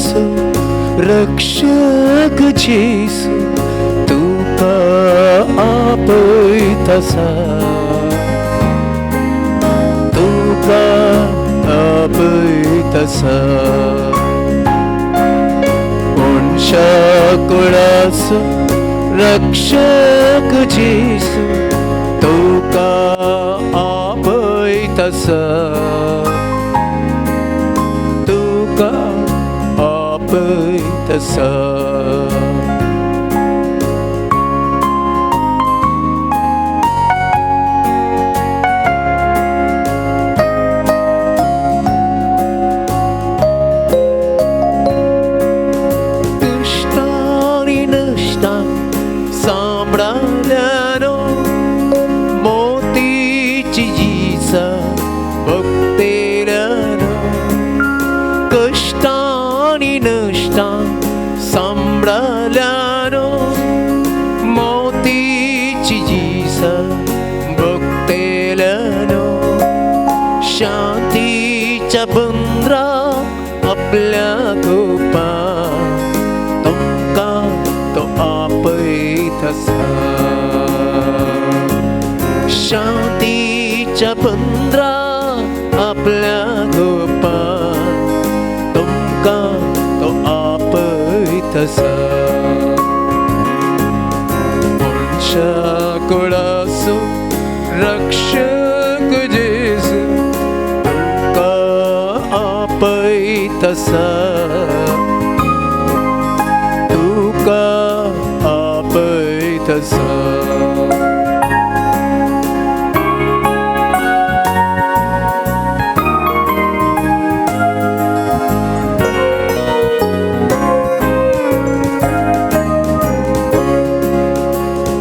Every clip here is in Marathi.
जेसू रक्षक जेसू तुका आपयतासा तुका आपयतासा वंशाकुळाचो रक्षक जेसू तुका आपयतासा तुका आपयतासा शांतीच्या बंदरा आपल्या गोपा तुमका तो आपयतासा शांतीच्या बंदरा आपल्या गोपा तुमका तो आपयतासा वंशाकुळाचो रक्षक जेसू आपयतासा तुका आपयतासा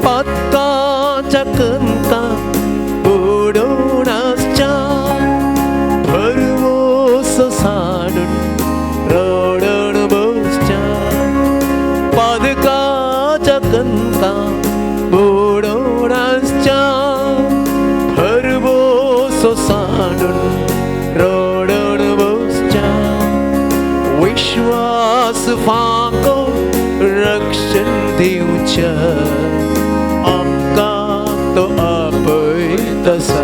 पातकाच्या कणका बुडोवनाच्या भरवोस साडून रडण बसच्या पादकाच्या कणका बुडोवनाच्या भरवोस साडून रडण बसच्या विश्वास फाको रक्षण दिवच्या तो आपयतासा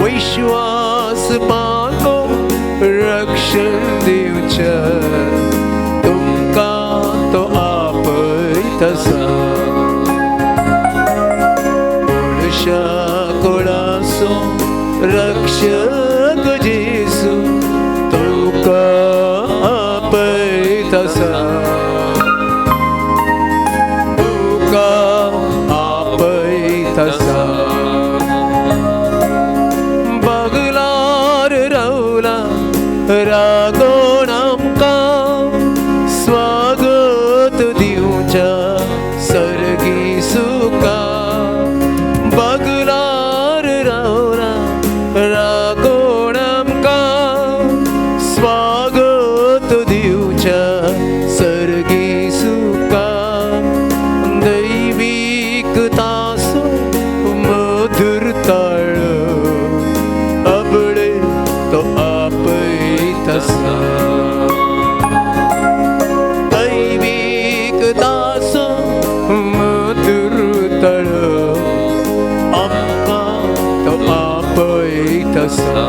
विश्वास पाको रक्षण दिवच्या तुमका तो आपयतासा वंशाकुळाचो रक्षक जेसू तुका आपयतासा बगलार रावला रागोण आमकां स्वागत दिवच्या सर्गी सुका बगलार रावला रागोण आमकां स्वागत दिवच्या सर्गी सुका दैवीक तासो मधुर ताळ अबळे तो आपयतासा दैवीक तासो मधुर ताळ आमकां तो आपयतासा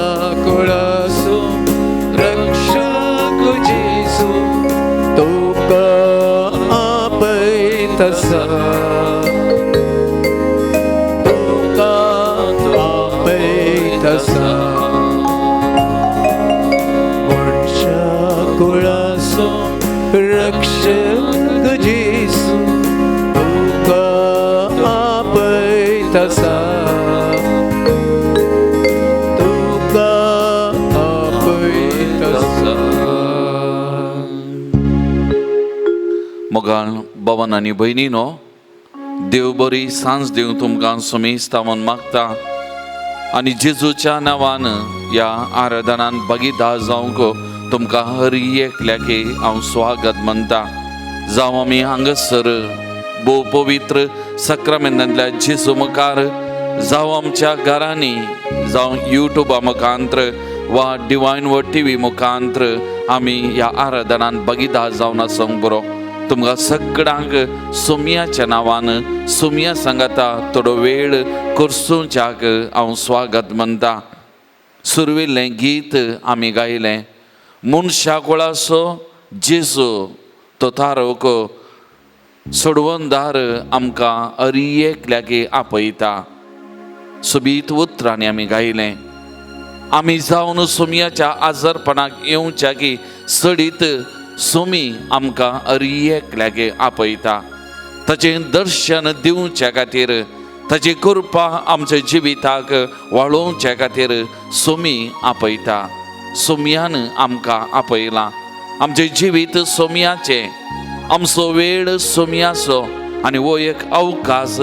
वंशाकुळाचो रक्षक जेसू तुका आपयतासा तुका आपयतासा वंशाकुळाचो रक्षक जेसू तुका आपयतासा तुका आपयतासा. मोगाळ भवन आनी भयणीनो, देव बरी सांज दिव तुमकां समेस्तावन मागता आनी जेजूच्या नांवान ह्या आराधनान भागीदार जावंक तुमकां हर एकल्याके हांव स्वागत म्हणटा. जावं आमी हांगासर भोव पवित्र सक्रामेंतांतल्या जेजू मुखार जावं आमच्या घरांनी, जावं युट्यूबा मुखांत्र वा डिवायन वर्ड टी व्ही मुखांत्र आमी ह्या आराधनान बगिदा जावन आसूंक बरो. तुमकां सगळ्यांक सोमयाच्या नांवान सोमया सांगाता थोडो वेळ करसूच्याक हांव स्वागत म्हणटा. सुरविल्लें गीत आमी गायलें, मनशा कुळाचो जेजू तो तारोक सोडवंदार आमकां अरियेक लागीं आपयता. सोबीत उतरांनी आमी गायलें. आमी जावन सोमयाच्या आजारपणाक येवच्या की सडीत सोमी आमकां अरियेक लागीं आपयता. ताचें दर्शन दिवच्या खातीर, ताची कृपा आमच्या जिविताक वाळोवच्या खातीर सोमी आपयता. सोमयान आमकां आपयलां. आमचें जिवीत सोमयाचें, आमचो वेळ सोमयाचो आनी हो एक अवकाश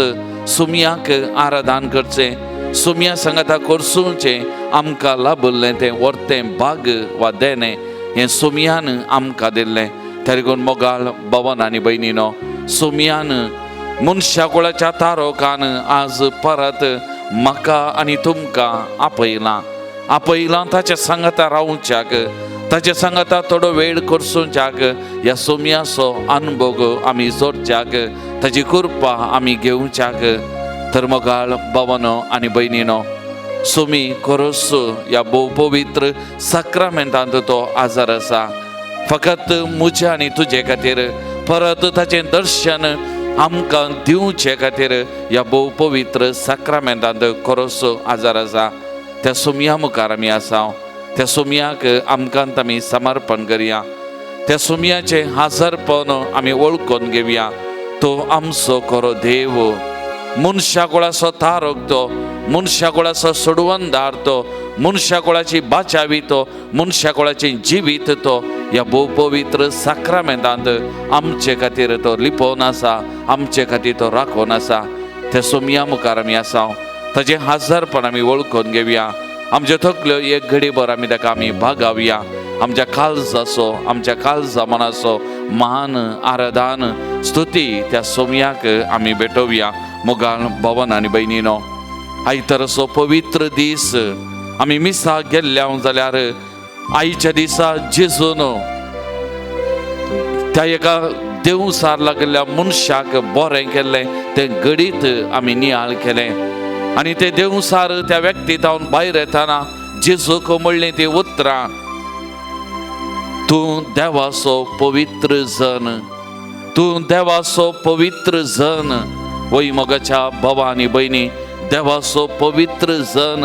सोमयाक आराधन करचें, सोमया सांगाता करसूचें आमकां लाभुल्लें तें वर्तें भाग वा देणें हें सोमयान आमकां दिल्लें. तरी करून मोगाळ भवन आनी भयणीनो, सोमयान मनशा कुळाच्या तारोकान आज परत म्हाका आनी तुमकां आपयलां ताच्या सांगाता रावच्याक, ताच्या सांगाता थोडो वेळ करसूच्याक, ह्या सोमयाचो अनुभव आमी जोडच्याक, ताची कृपा आमी घेवच्याक. तर मोगाळ भवनो आनी भयणीनो, सोमी खरोच ह्या भोव पवित्र साक्रामेंतांत तो आजार आसा. फकत म्हज्या आनी तुजे खातीर परत ताचें दर्शन आमकां दिवचे खातीर ह्या भोव पवित्र साक्रामेंतांत खरोच आजार आसा. त्या सोमया मुखार आमी आसा. त्या सोमयाक आमकांत आमी समर्पण करया. त्या सोमयाचें आजारपण आमी वळखून घेवया. तो आमचो खरो देव, मनशा कुळाचो तारक तो, मनशा कुळाचो सोडवंदार तो, मनशा कुळाची बाचावी तो, मनशा कुळाचें जिवीत तो ह्या भोव पवित्र साक्रामेंतांत आमचे खातीर तो लिपोवन आसा, आमचे खातीर तो राखून आसा. त्या सोमया मुखार आमी आसा. ताचें आजारपण आमी वळखून घेवया. आमच्यो तकल्यो एक घडीभर आमी ताका आमी भागावया. आमच्या काळजाचो, आमच्या काळजा मनाचो मान, आराधन, स्तुती त्या सोमयाक आमी भेटोवया. मोगाळ भवन आनी भयणीनो, आयतारचो पवित्र दीस आमी मिसाक गेल्ल्या जाल्यार आयच्या दिसा जेजून त्या एका देवसार लागल्या मनशाक बरें केल्लें तें घडीत आमी नियाळ केलें. आनी ते देवसार त्या व्यक्तीतावन भायर येताना जेजूक म्हणलें ती उतरां, तूं देवाचो पवित्र जन, तूं देवाचो पवित्र जन. वय मोगाच्या भावा आनी भयणी, देवाचो पवित्र जन,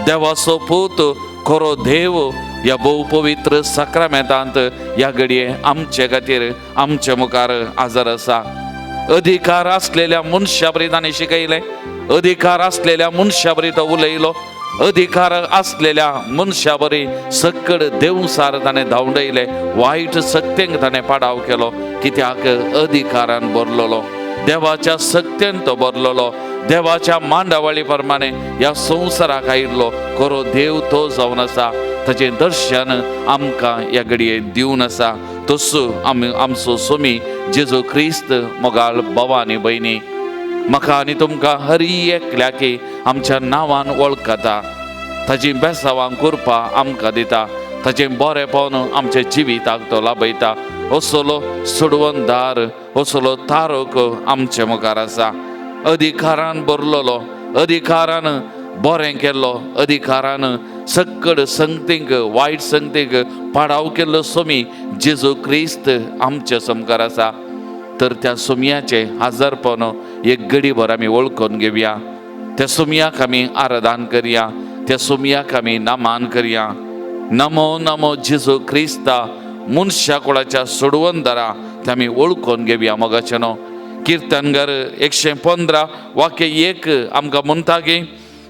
देवाचो पूत, खरो देव ह्या भोव पवित्र साक्रामेंतांत ह्या घडये आमचे खातीर आमच्या मुखार आजार आसा. अधिकार आसलेल्या मनशा बरी ताणें शिकयलें, अधिकार आसलेल्या मनशा बरी तो उलयलो, अधिकार आसलेल्या मनशा बरी सकड देवसार ताणें धांवडयले, वायट सक्तेंक ताणें पाडाव केलो. कित्याक अधिकारान भरलेलो, देवाच्या सक्तेन तो भरलेलो, देवाच्या मांडावळी प्रमाणे ह्या संवसाराक आयिल्लो खरो देव तो जावन आसा. ताचें दर्शन आमकां ह्या घडये दिवन आसा. तसो आमी आमचो सोमी जेजू क्रिस्त मोगाळ भावा आनी भयणी म्हाका आनी तुमकां हर एकल्या की आमच्या नांवान वळखता. ताची बेसांवां कृपा आमकां दिता. ताचें बरेंपण आमच्या जिविताक तो लाभयता. असलो सोडवंदार, असलो तारक आमच्या मुखार आसा. अधिकारान भरलेलो, अधिकारान बरें केल्लो, अधिकारान सकड संगतीक, वायट संगतीक पाडाव केल्लो सोमी जेजू क्रिस्त आमच्या समकार आसा. तर त्या सोमयाचें आजारपण एक घडीभर आमी वळखून घेवया. त्या सोमयाक आमी आराधन करया. त्या सोमयाक आमी नामान करया. नमो नमो जेजू क्रिस्ता, मनशा कुळाच्या सोडवंदारा ते आमी वळखून घेवया. मोगाचेनो कीर्तनगर 115 वाक्य 1 आमकां म्हणटा की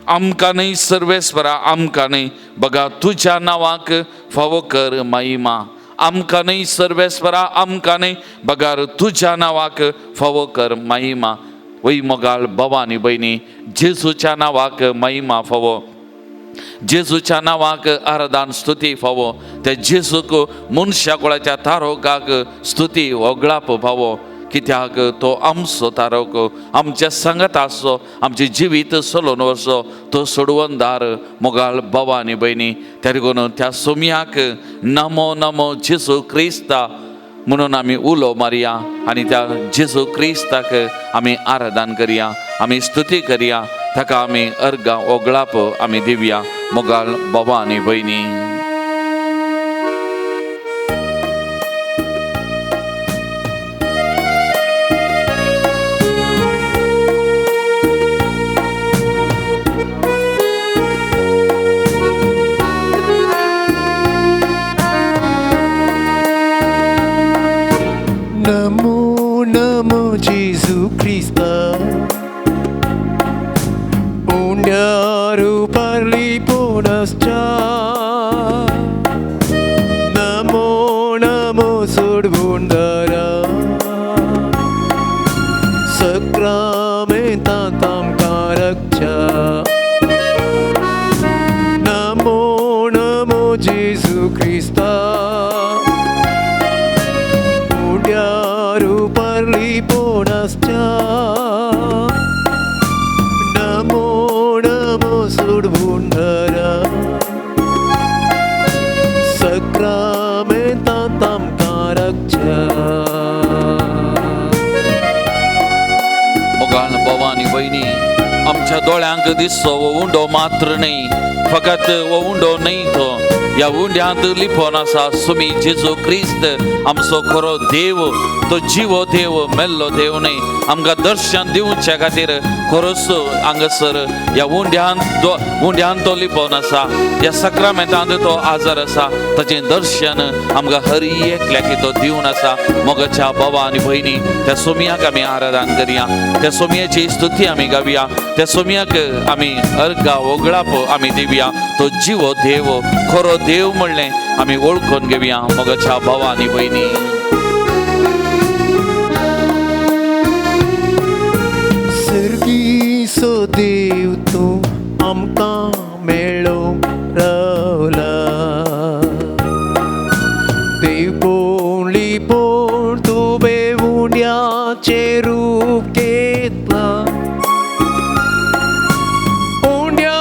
आमकां न्हय सर्वेस्परा, आमकां न्हय बघा तुज्या नांवाक फावो कर महिमा. आमकां न्हय सर्वेस्परा, आमकां न्हय बगार तुज्या नांवाक फावो कर महिमा. वय मोगाळ भावा आनी भयणी, जेजूच्या नांवाक महिमा फावो, जेजूच्या नांवाक आराधन स्तुती फावो. त्या जेजूक मनशा कुळाच्या तारोकाक स्तुती वगळाप फावो. कित्याक तो आमचो तारक आमच्या सांगात आसो आमचे जिवीत चलोवन वचो तो सोडवंदार मोगाळ भावा आनी भयणी त्या देखून त्या सोमयाक नमो नमो जेजू क्रिस्ता म्हणून आमी उलो मारया आनी त्या जेजू क्रिस्ताक आमी आराधन करया आमी स्तुती करया ताका आमी अर्घ ओगळाप आमी दिवया मोगाळ भावा आनी भयणी. नमो नमो जेजू क्रिस्ता उंड्यारू पारली पोनासच्या नमो नमो सोडवोंडारा सक्रामेंतांत आमकां रक्षा नमो नमो जेजू क्रिस्ता उंड्यारू पारली पोनासच्या नमो नमो सोडवोंडारा सक्रामेंतांत आमकां रक्षा. मोगाळ भावा आनी भयणी आमच्या दोळ्यांक दिसचो वो उंडो मात्र न्ही फकत वो उंडो न्ही तो ह्या उंड्यांत लिपोवन आसा सुमी जेजू क्रिस्त आमचो खरो देव तो जिवो देव मेल्लो देव न्ही आमकां दर्शन दिवचे खातीर खरोच हांगासर ह्या उंड्यांत तो लिपोवन आसा ह्या सक्रामेंतांत तो आजार आसा ताचें दर्शन आमकां हर एकल्याक तो दिवन आसा. मोगाच्या भावा आनी भयणी त्या सोमयाक आमी आराधन करया त्या सोमयाची स्तुती आमी गावया त्या सोमयाक आमी अर्घ ओगळाप आमी दिवया तो जिवो देव खरो देव म्हणलें आमी वळखून घेवया मोगाच्या भावा आनी भयणी. सर्गीचो देव तूं आमकां मेळ्ळो रावला देव पोवन लिपोवन तुवें उंड्याचें रूप घेतला उंड्या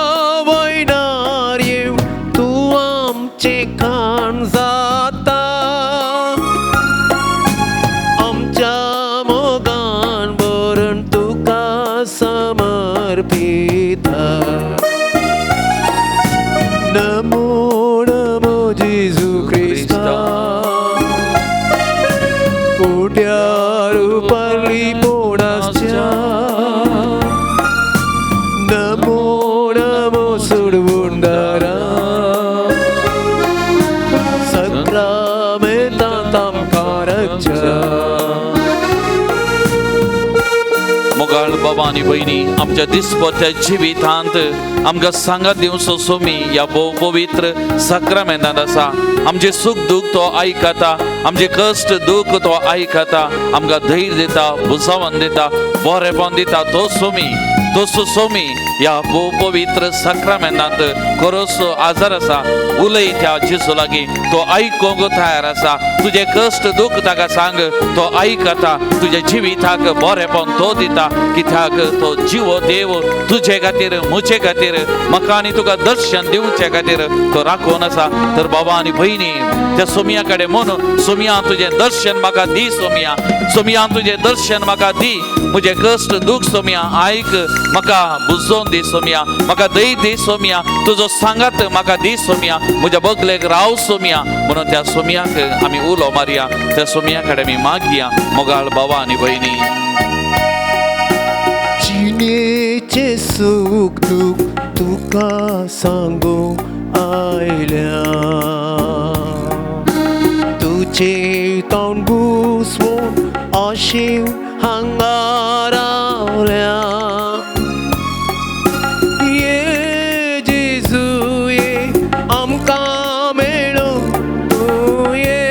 वयणार येव तूं आमचें खाण जाता आमच्या मोगान बरण तुका समर्पिता. नमो नमो जेजू क्रिस्ता उंड्यारू पारली पोनासच्या नमो नमो सोडवोंडारा सक्रामेंतांत आमकां रक्षा. मोगाळ भावा आनी भयणी आमच्या दिसपट्या जिवितांत आमकां सांगात दिवचो सोमी ह्या भोव पवित्र सक्रामेंतांत आसा आमचे सुख दुख तो आयकता आमचे कश्ट दुख तो आयकता आमकां धैर्य दिता बुसावण दिता बरेपण दिता तो सोमी ह्या भोव पवित्र सक्रामेंतांत खरोच आजार आसा उलय त्या जेजू लागीं तो आयकोंक तयार आसा तुझे कश्ट दुख ताका सांग तो आयकता तुझ्या जिविताक बरेपण तो दिता कित्याक तो जिवो देव तुजे खातीर म्हजे खातीर म्हाका आनी तुका दर्शन दिवचे खातीर तो राखून आसा. तर बाबा आनी भयणी त्या सोमया कडेन म्हूण सोमया तुजें दर्शन म्हाका दी सोमया तुजें दर्शन म्हाका दी म्हजे कश्ट दुख सोमया आयक म्हाका बुजोवन दी सोमया म्हाका दय दी सोमया तुजो सांगात म्हाका दी सोमया म्हज्या बगलेक राव सोमया म्हणून त्या सोमयाक आमी उलो मारया त्या सोमया कडेन आमी मागया मोगाळ भावा आनी भयणी. जिणेचें सूख दूख तुका सांगू आयल्या तुजें तोंड बुसवून आशीव हांगा रावल्या ये जेजू ये आमकां मेळो तूं ये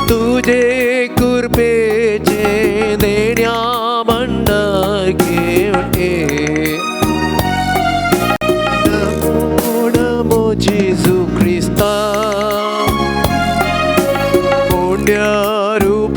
तुजे कृपेचे देण्या भंडार घेवटे. नमो नमो जेजू क्रिस्ता उंड्या रूप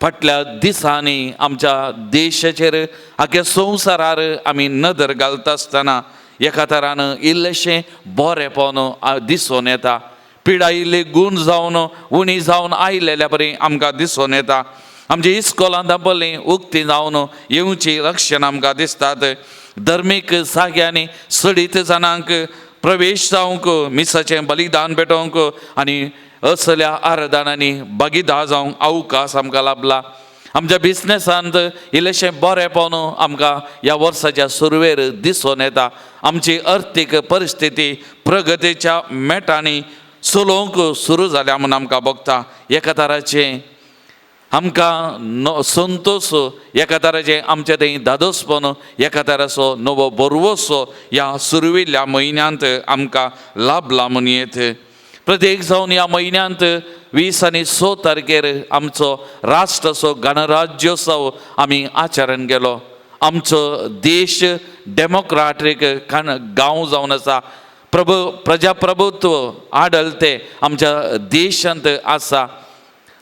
फाटल्या दिसांनी आमच्या देशाचेर आख्या संवसारार आमी नदर घालता आसतना एका तरान इल्लेशें बरेंपण दिसून येता. पिडायिल्ले गूण जावन उणी जावन आयलेल्या परी आमकां दिसून येता. आमच्या इस्कॉलांत दापल्लीं उक्ती जावन येवची लक्षणां आमकां दिसतात. धर्मीक जाग्यांनी सडीत जाणांक प्रवेश जावंक, मिसाचें बलिदान पेटोवंक आनी असल्या आराधनांनी भागीदार जावंक अवकाश आमकां लाभला. आमच्या बिझनेसांत इल्लेशें बरेंपण आमकां ह्या वर्साच्या सुरवेर दिसून येता. आमची अर्थीक परिस्थिती प्रगतीच्या मेटांनी चलोवंक सुरू जाल्या म्हूण आमकां भोगता. एका तराचें आमकां संतोश, एका तराचें आमचें थंय दादोसपण, एका तराचो नवो बरवोसो ह्या सुरविल्ल्या म्हयन्यांत आमकां लाभला म्हूण येत. प्रत्येक जावन ह्या म्हयन्यांत 20 आनी 6 तारखेर आमचो राष्ट्रचो गणराज्योत्सव आमी आचरण केलो. आमचो देश डेमोक्रेटीक गांव जावन आसा. प्रजाप्रभुत्व आडलते आमच्या देशांत आसा.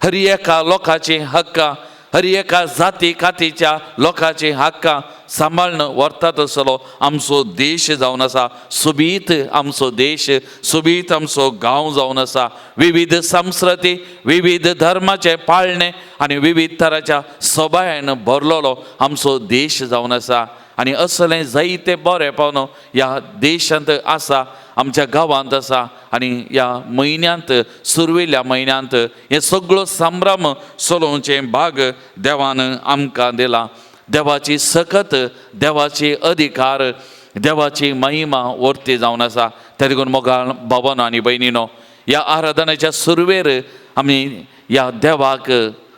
हर एका लोकांची हक्कां, हर एका जाती कातीच्या लोकांची हक्कां सांबाळून व्हरतात असलो आमचो देश जावन आसा. सुबीत आमचो देश, सुबीत आमचो गांव जावन आसा. विविध संस्कृती, विविध धर्माचे पाळणे आनी विविध तराच्या सभायान भरलेलो आमचो देश जावन आसा. आनी असलें जायते बरेंपण ह्या देशांत आसा, आमच्या गांवांत आसा. आनी ह्या म्हयन्यांत, सुरविल्ल्या म्हयन्यांत हे सगळो संभ्रम चलोवचे भाग देवान आमकां दिला. देवाची सकत, देवाची अधिकार, देवाची महिमा वर्ती जावन आसा. त्या देखून मोगाळ भावांनो आनी भयणीनो, ह्या आराधनेच्या सुरवेर आमी ह्या देवाक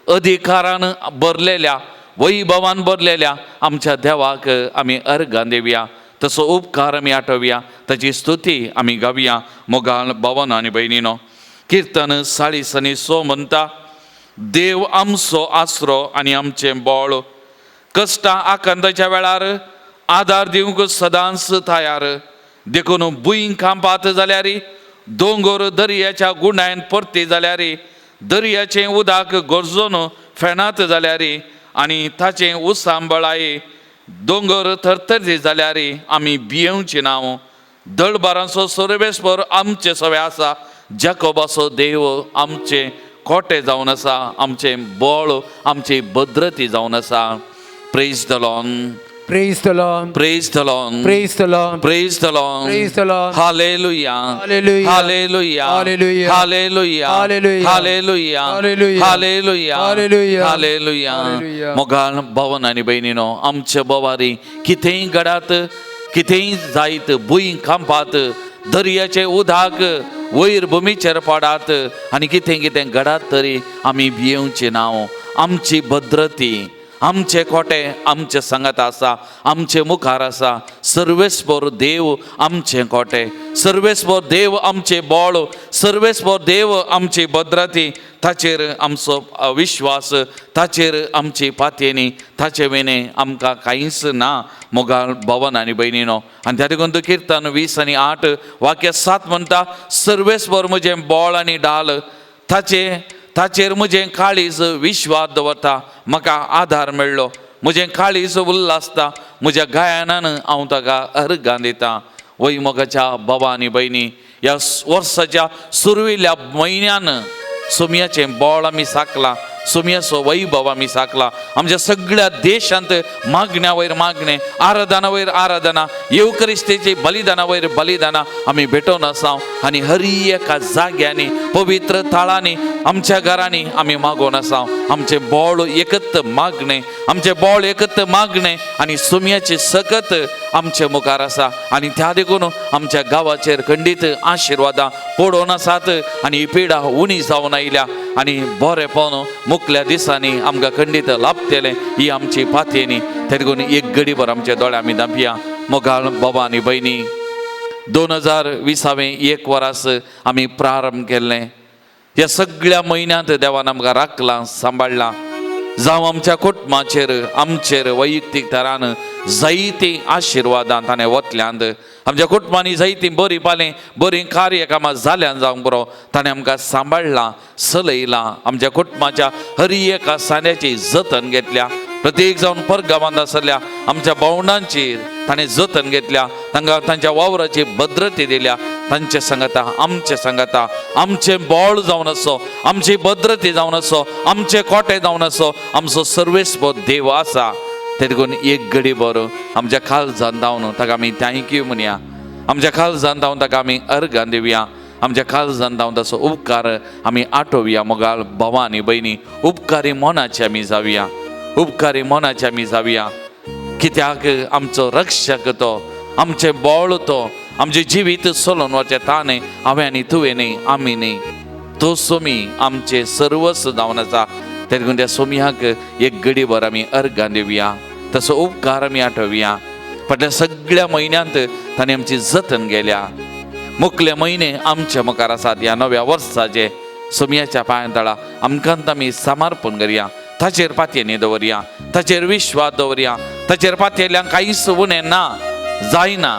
अधिकारान भरलेल्या, वैभवान भरलेल्या आमच्या देवाक आमी अर्घां दिवया. तसो उपकार आमी आठवया, ताची स्तुती आमी गावया. मोगाळ भावांनो आनी भयणीनो, किर्तन 40:6 म्हणटा, देव आमचो आसरो आनी आमचें बळ, कश्टां आकांताच्या वेळार आदार दिवंक सदांच तयार. देखून भुंय कांपात जाल्यार, दोंगर दर्याच्या गुंडायन परती जाल्यार, दर्याचें उदक गरजून फेणात जाल्यार आनी ताचें उसांबळाय दोंगर थरथरती जाल्यार आमी भियेवची नांव. दळबारांचो सर्वेस्पर आमचे सवे आसा. जाकोबाचो देव आमचें कोटे जावन आसा, आमचें बळ, आमची भद्रती जावन आसा. Praise the Lord. Praise the Lord. Praise the Lord. Praise the Lord. Praise the Lord. Praise the Lord. Hallelujah. Hallelujah. Hallelujah. Hallelujah. Hallelujah. Hallelujah. Hallelujah. Hallelujah. Hallelujah. Hallelujah. Hallelujah. Hallelujah. मोगाळ भावन आनी भयणीनो, आमच्या बोवारी कितेंय घडात, कितेंय जायत, भुंय कांपात, दर्याचे उदक वयर भुमीचेर पडात आनी कितें कितें घडात तरी आमी भियेवचें नांव. आमची भद्रती, आमचे कोटे आमचे सांगात आसा, आमचे मुखार आसा. सर्वेस्पर देव आमचे कोटे, सर्वेस्पर देव आमचे बळ, सर्वेस्पर देव आमची भद्रती. ताचेर आमचो विश्वास, ताचेर आमची पातयेनी, ताचे वेने आमकां कांयच ना. मोगाळ भावन आनी भयणीनो, आनी त्या देखून तो किर्तन 20:8 वाक्य 7 म्हणटा, सर्वेस्पर म्हजें बळ आनी डाल, ताचेर म्हजें काळीज विश्वास दवरता. म्हाका आधार मेळ्ळो, म्हजें काळीज उल्हासता, म्हज्या गायनान हांव ताका अर्घां दितां. वय मोगाच्या भावा आनी भयणी, ह्या वर्साच्या सुरविल्ल्या म्हयन्यान सोमयाचें बळ आमी साकलां, सोमयाचो वैभव आमी साकला. आमच्या सगळ्या देशांत मागण्या वयर मागणे, आराधना वयर आराधना, येवकरिस्तेची बलिदाना वयर बलिदाना आमी भेटोवन आसा. आनी हर एका जाग्यांनी, पवित्र थाळांनी, आमच्या घरांनी आमी मागोवन आसा. आमचे बोळ एकत मागणे, आमचे बोळ एकत मागणे आनी सोमयाची सकत आमचे मुखार आसा. आनी त्या देखून आमच्या गांवाचेर खंडीत आशिर्वादां पडोवन आसात आनी ही पिडा उणी जावन आयल्या आनी बरेपण मुखल्या दिसांनी आमकां खंडीत लाभतलें ही आमची पातयेनी. त्या देखून एक घडीभर आमच्या दोळ्यां आमी धांपया. मोगाळ बाबा आनी भयणी, 2020 एक वरास आमी प्रारंभ केल्लें. ह्या सगळ्या म्हयन्यांत देवान आमकां राखलां, सांबाळलां. जावं आमच्या कुटुंबाचेर आमचेर वैयक्तीक तरान जायती आशिर्वादां ताणें वतल्यांत आमच्या कुटुंबांनी जायती बरी पालें बरी कार्यक्रमां जाल्यान जावंक पुरो ताणें आमकां सांबाळलां सलयलां आमच्या कुटुंबाच्या हर एका सान्याची जतन घेतल्या प्रत्येक जावन परगांवांत आसल्या आमच्या भावंडांचेर ताणें जतन घेतल्या तांकां तांच्या वावराची भद्रती दिल्या तांचे सांगाता आमचे सांगाता आमचे बोळ जावन असो आमची भद्रती जावन असो आमचे कोटे जावन असो आमचो सर्वेस्व देव आसा ते देखून एक घडी बरो आमच्या काळजांत धांवन ताका आमी थँक्यू म्हणया आमच्या काळजांत धांवन ताका आमी अर्गां दिवया आमच्या काळजांत धांवन ताचो उपकार आमी आठोवया मोगाळ भावां आनी भयणी उपकारी मोनाचे आमी जावया उपकारी मोनाचे आमी जावया कित्याक आमचो रक्षक तो आमचे बोळ तो आमचे जिवीत सोलोन वचें ताणें हांवें आनी तुवें न्ही आमी न्ही तो सोमी आमचे सर्वस्व जावन आसा ते देखून त्या सोमयाक एक घडी भर आमी अर्गां दिवया तसो उपकार आमी आठोवया फाटल्या सगळ्या म्हयन्यांत ताणें आमची जतन गेल्या मुखले म्हयने आमच्या मुखार आसात ह्या नव्या वर्साचे सोमयाच्या पांया तळा आमकां आमी समर्पण करया ताचेर पातयेनी दवरया ताचेर विश्वास दवरया ताचेर पातयेल्ल्यान कांयच उणें ना जायना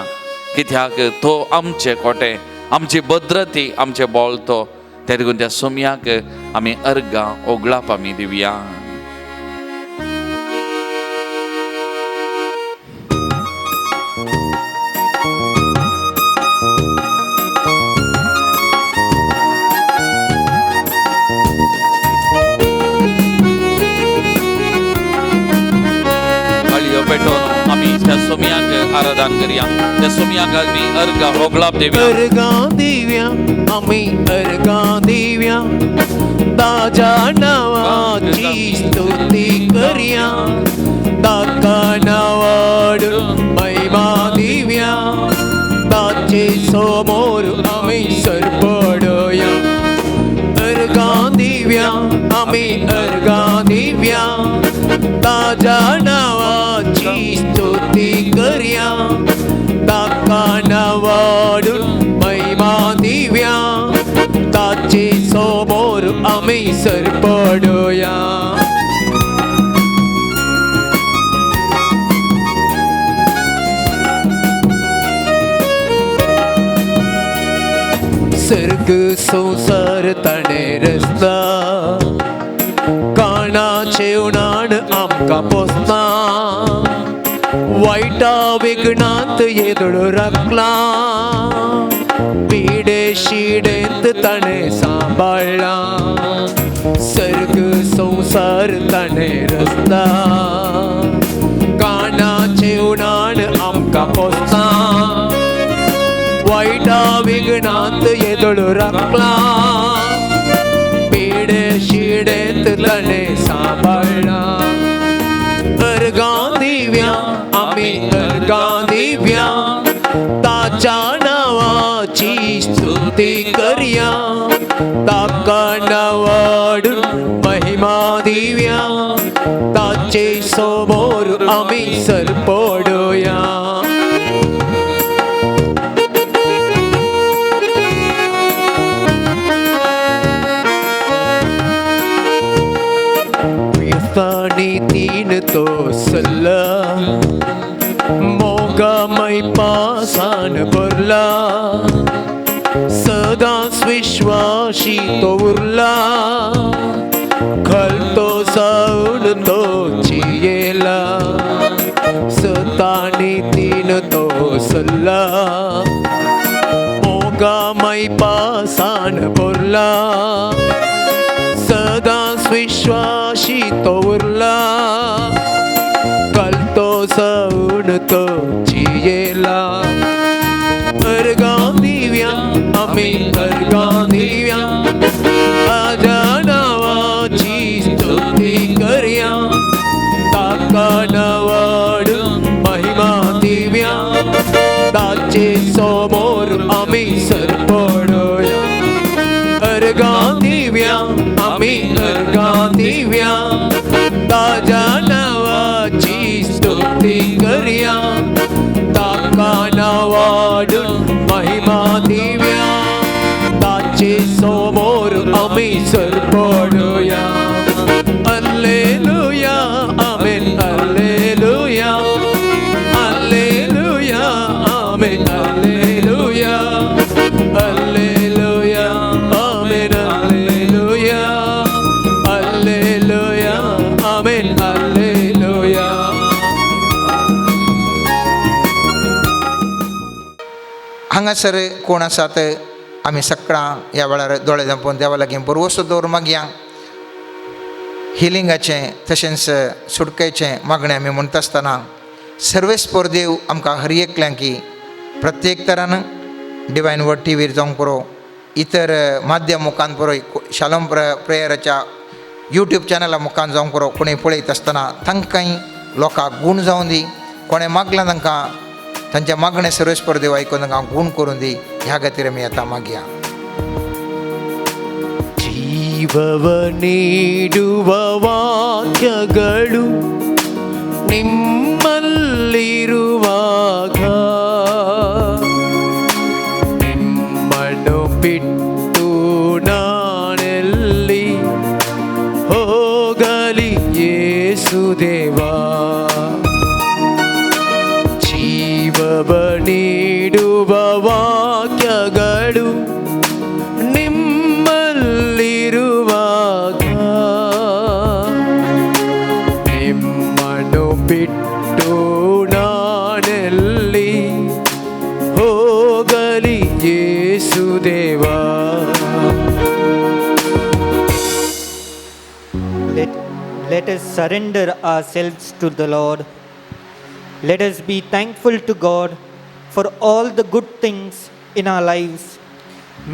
कित्याक तो आमचे कोटे आमची भद्रती आमचे बोळ तो ते देखून त्या सोमयाक आमी अर्गां ओगळाप आमी दिवया पेटोवन आमी त्या सोमयाक आराधन करया त्या सोमयाक आमी अर्गां ओगळाप दिवया अर्गां दिवया आमी अर्गां दिवया ताज्या नांवाची स्तुती करया ताका नांवाडून महिमा दिवया ताचे समोर आमी सरपडया अर्गां दिवया आमी अर्गां दिवया ताज्या नांवाची स्तुती करया ताका नांवाडून महिमा दिवया ताचे समोर आमी सरपडया सर्ग संसार ताणें रचला काणाचे उणाण आमकां पोसता वायटा विघ्नांत येदोळ राखला पिडे शिडेंत ताणें सांबाळला सर्ग संसार ताणें रचला काणाचे उणाण आमकां पोसता वायटा विघ्नांत येदोळ राखला पिडे शिडेंत ताणें सांबाळला अर्गां दिवया आमी अर्गां दिवया ताच्या नांवाची स्तुती करया ताका नांवाडून महिमा दिवया ताचे समोर आमी सरपडया तीन तो सल्ला मोगामय पासान भरला सदांच विश्वासी तो उरला घालतो जावन तो जियेला सतांनी तीन तो सल्ला मोगामय पासान भरला सदांच विश्वासी तो उरला घालतो जावन तो जियेला अर्गां दिवया आमी अर्गां दिवया ताज्या नांवाची स्तुती करया ताका नांवाडून महिमा दिवया ताचे समोर आमी सरपडया अर्गां दिवया आमी अर्गां दिवया ताज्या नांवाची स्तुती करया ताका नांवाडून महिमा दिवया ताचे समोर आमी सरपडया hallelujah Amen. Hallelujah. Hallelujah. Amen. Hallelujah. Hallelujah. Amen. Hallelujah. हांगासर कोण आसात आमी सकाळां ह्या वेळार दोळे धांपून देवा लागीं बरवसो दवरूंक या हिलिंगाचें तशेंच सुटकेचें मागणें आमी म्हणटा आसतना सर्वेस्पर देव आमकां हर एकल्यांक की प्रत्येक तरान डिवायन वर्ड टीव्हीर जावंक पुरो इतर माध्यम मुखान पुरो शालोम प्रेयराच्या यूट्यूब चॅनला मुखान जावंक पुरो कोणूय पळयत आसतना तांकांय लोकांक गूण जावं दी कोणें मागलां तांकां तांचे मागणें सर्वेस्पर देव आयकून तांकां गूण करून दी ह्या खातीर आमी आतां मागया ಜೀವವ ನೀಡುವ ವಾಕ್ಯಗಳು ನಿಮ್ಮಲ್ಲಿರುವಾಗ ನಿಮ್ಮನ್ನು ಬಿಟ್ಟು ನಾನೆಲ್ಲಿ ಹೋಗಲಿ ಯೇಸುದೇವಾ ಜೀವವ ನೀಡುವ ವಾಕ್ಯಗಳು ನಿಮ್ಮಲ್ಲಿರುವಾಗ ನಿಮ್ಮನ್ನು ಬಿಟ್ಟು ನಾನೆಲ್ಲಿ ಹೋಗಲಿ ಯೇಸುದೇವಾ Let us surrender ourselves to the Lord. Let us be thankful to God for all the good things in our lives.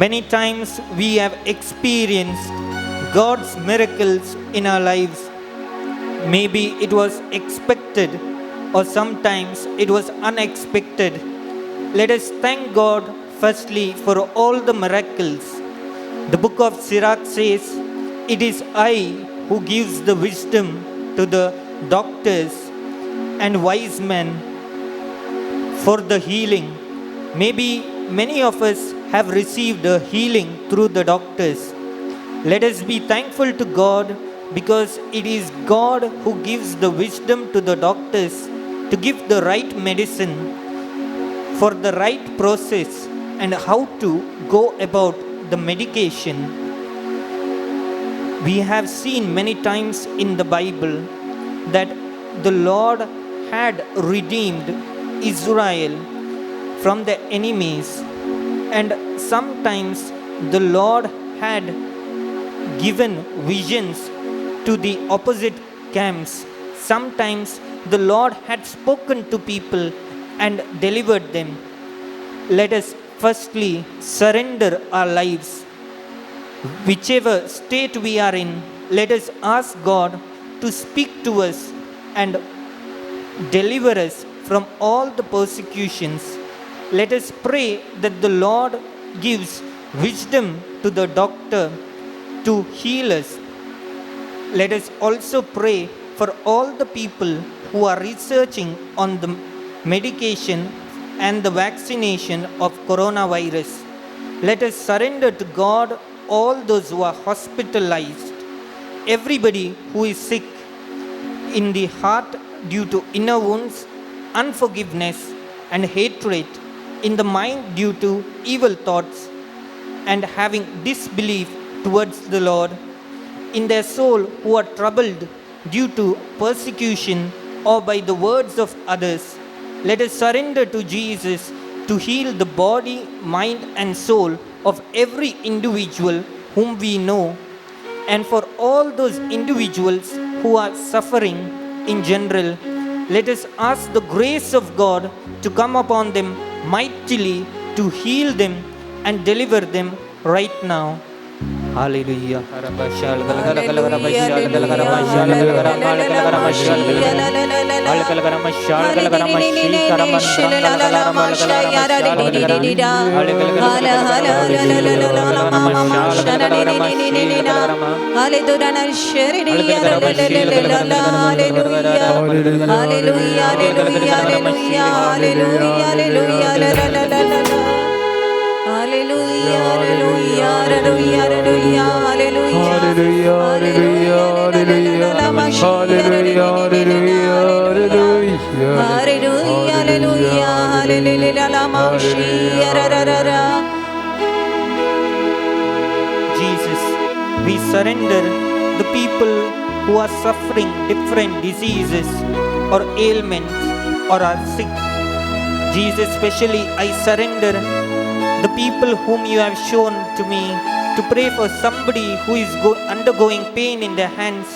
Many times we have experienced God's miracles in our lives. Maybe it was expected or sometimes it was unexpected. Let us thank God firstly for all the miracles. The book of Sirach says, "It is I who gives the wisdom to the doctors and wise men for the healing." Maybe many of us have received a healing through the doctors. Let us be thankful to God because it is God who gives the wisdom to the doctors to give the right medicine for the right process and how to go about the medication. We have seen many times in the Bible that the Lord had redeemed Israel from the enemies, and sometimes the Lord had given visions to the opposite camps. Sometimes the Lord had spoken to people and delivered them. Let us firstly surrender our lives. Whichever state we are in, let us ask God to speak to us and deliver us from all the persecutions. Let us pray that the Lord gives wisdom to the doctor to heal us. Let us also pray for all the people who are researching on the medication and the vaccination of coronavirus. Let us surrender to God all those who are hospitalized, everybody who is sick in the heart due to inner wounds, unforgiveness and hatred, in the mind due to evil thoughts and having disbelief towards the Lord, in their soul who are troubled due to persecution or by the words of others. Let us surrender to Jesus to heal the body, mind and soul of every individual whom we know, and for all those individuals who are suffering in general, let us ask the grace of God to come upon them mightily to heal them and deliver them right now. Hallelujah. Hallelujah, hallelujah, hallelujah, hallelujah, hallelujah, hallelujah, hallelujah, hallelujah, hallelujah, hallelujah, hallelujah, hallelujah, Jesus, we surrender the people who are suffering different diseases or ailments or are sick. Jesus, especially I surrender the people whom you have shown to me to pray for somebody who is undergoing pain in their hands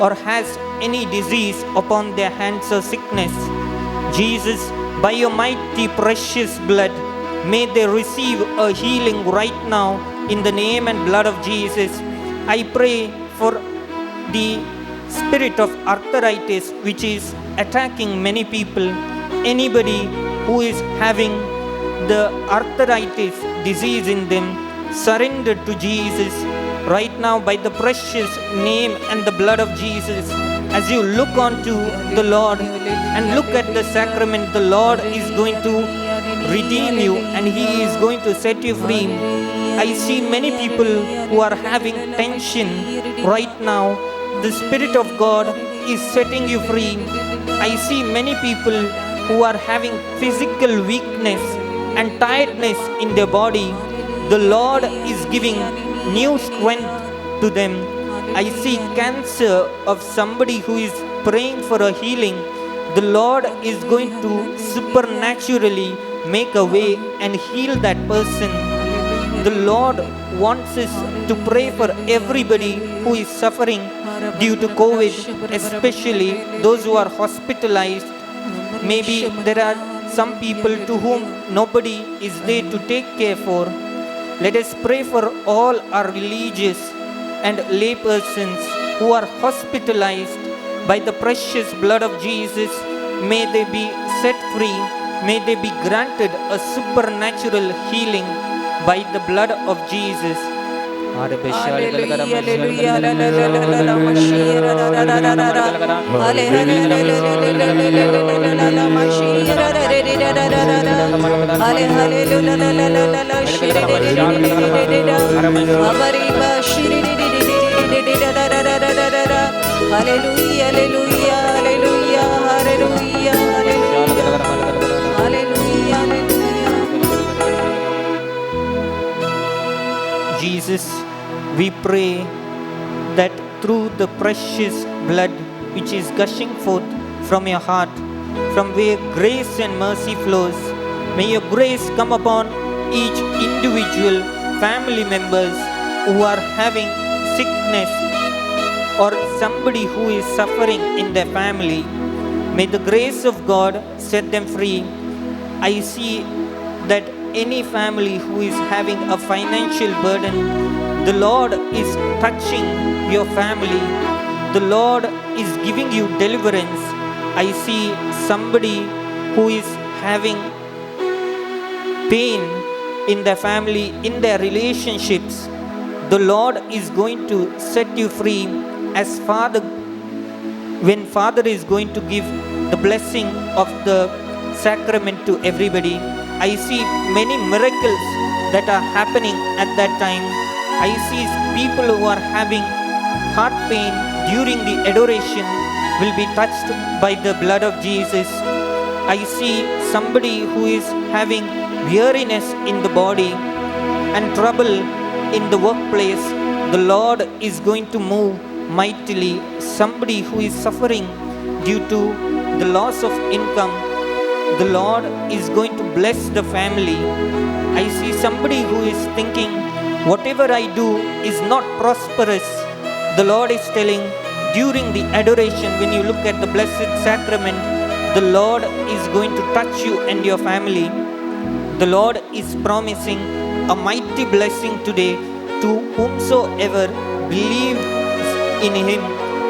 or has any disease upon their hands or sickness. Jesus, by your mighty precious blood, may they receive a healing right now in the name and blood of Jesus. I pray for the spirit of arthritis which is attacking many people. Anybody who is having the arthritis disease in them, surrender to Jesus right now by the precious name and the blood of Jesus. As you look onto the Lord and look at the sacrament, the Lord is going to redeem you and He is going to set you free. I see many people who are having tension right now. The Spirit of God is setting you free. I see many people who are having physical weakness and tiredness in their body. The Lord is giving new strength to them. I see cancer of somebody who is praying for a healing. The Lord is going to supernaturally make a way and heal that person. The Lord wants us to pray for everybody who is suffering due to COVID, especially those who are hospitalized. Maybe there are some people to whom nobody is there to take care for. Let us pray for all our religious and lay persons who are hospitalized by the precious blood of Jesus. May they be set free. May they be granted a supernatural healing by the blood of Jesus. Jesus, we pray that through the precious blood which is gushing forth from your heart, from where grace and mercy flows, may your grace come upon each individual family members who are having sickness or somebody who is suffering in their family. May the grace of God set them free. I see that any family who is having a financial burden, the Lord is touching your family. The Lord is giving you deliverance. I see somebody who is having pain in their family, in their relationships. The Lord is going to set you free as Father, when Father is going to give the blessing of the sacrament to everybody. I see many miracles that are happening at that time. I see people who are having heart pain during the adoration will be touched by the blood of Jesus. I see somebody who is having weariness in the body and trouble in the workplace. The Lord is going to move mightily. Somebody who is suffering due to the loss of income, the Lord is going to bless the family. I see somebody who is thinking, whatever I do is not prosperous. The Lord is telling, during the adoration, when you look at the blessed sacrament, the Lord is going to touch you and your family. The Lord is promising a mighty blessing today to whomsoever believes in Him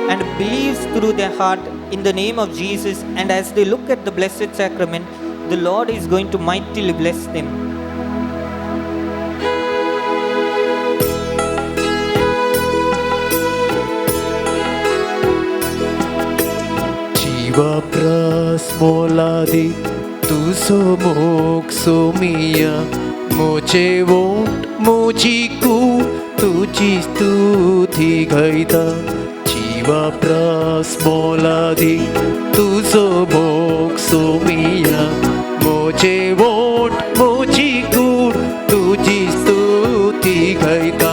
and believes through their heart in the name of Jesus. And as they look at the blessed sacrament, the Lord is going to mightily bless them. Jiva prasmoladi tuso mokso mia moche won't mochiku tuji stuti gaita. Jiva prasmoladi tuso mokso mia moche मुझे वोट मुझी कूड तुझी स्तुती गायता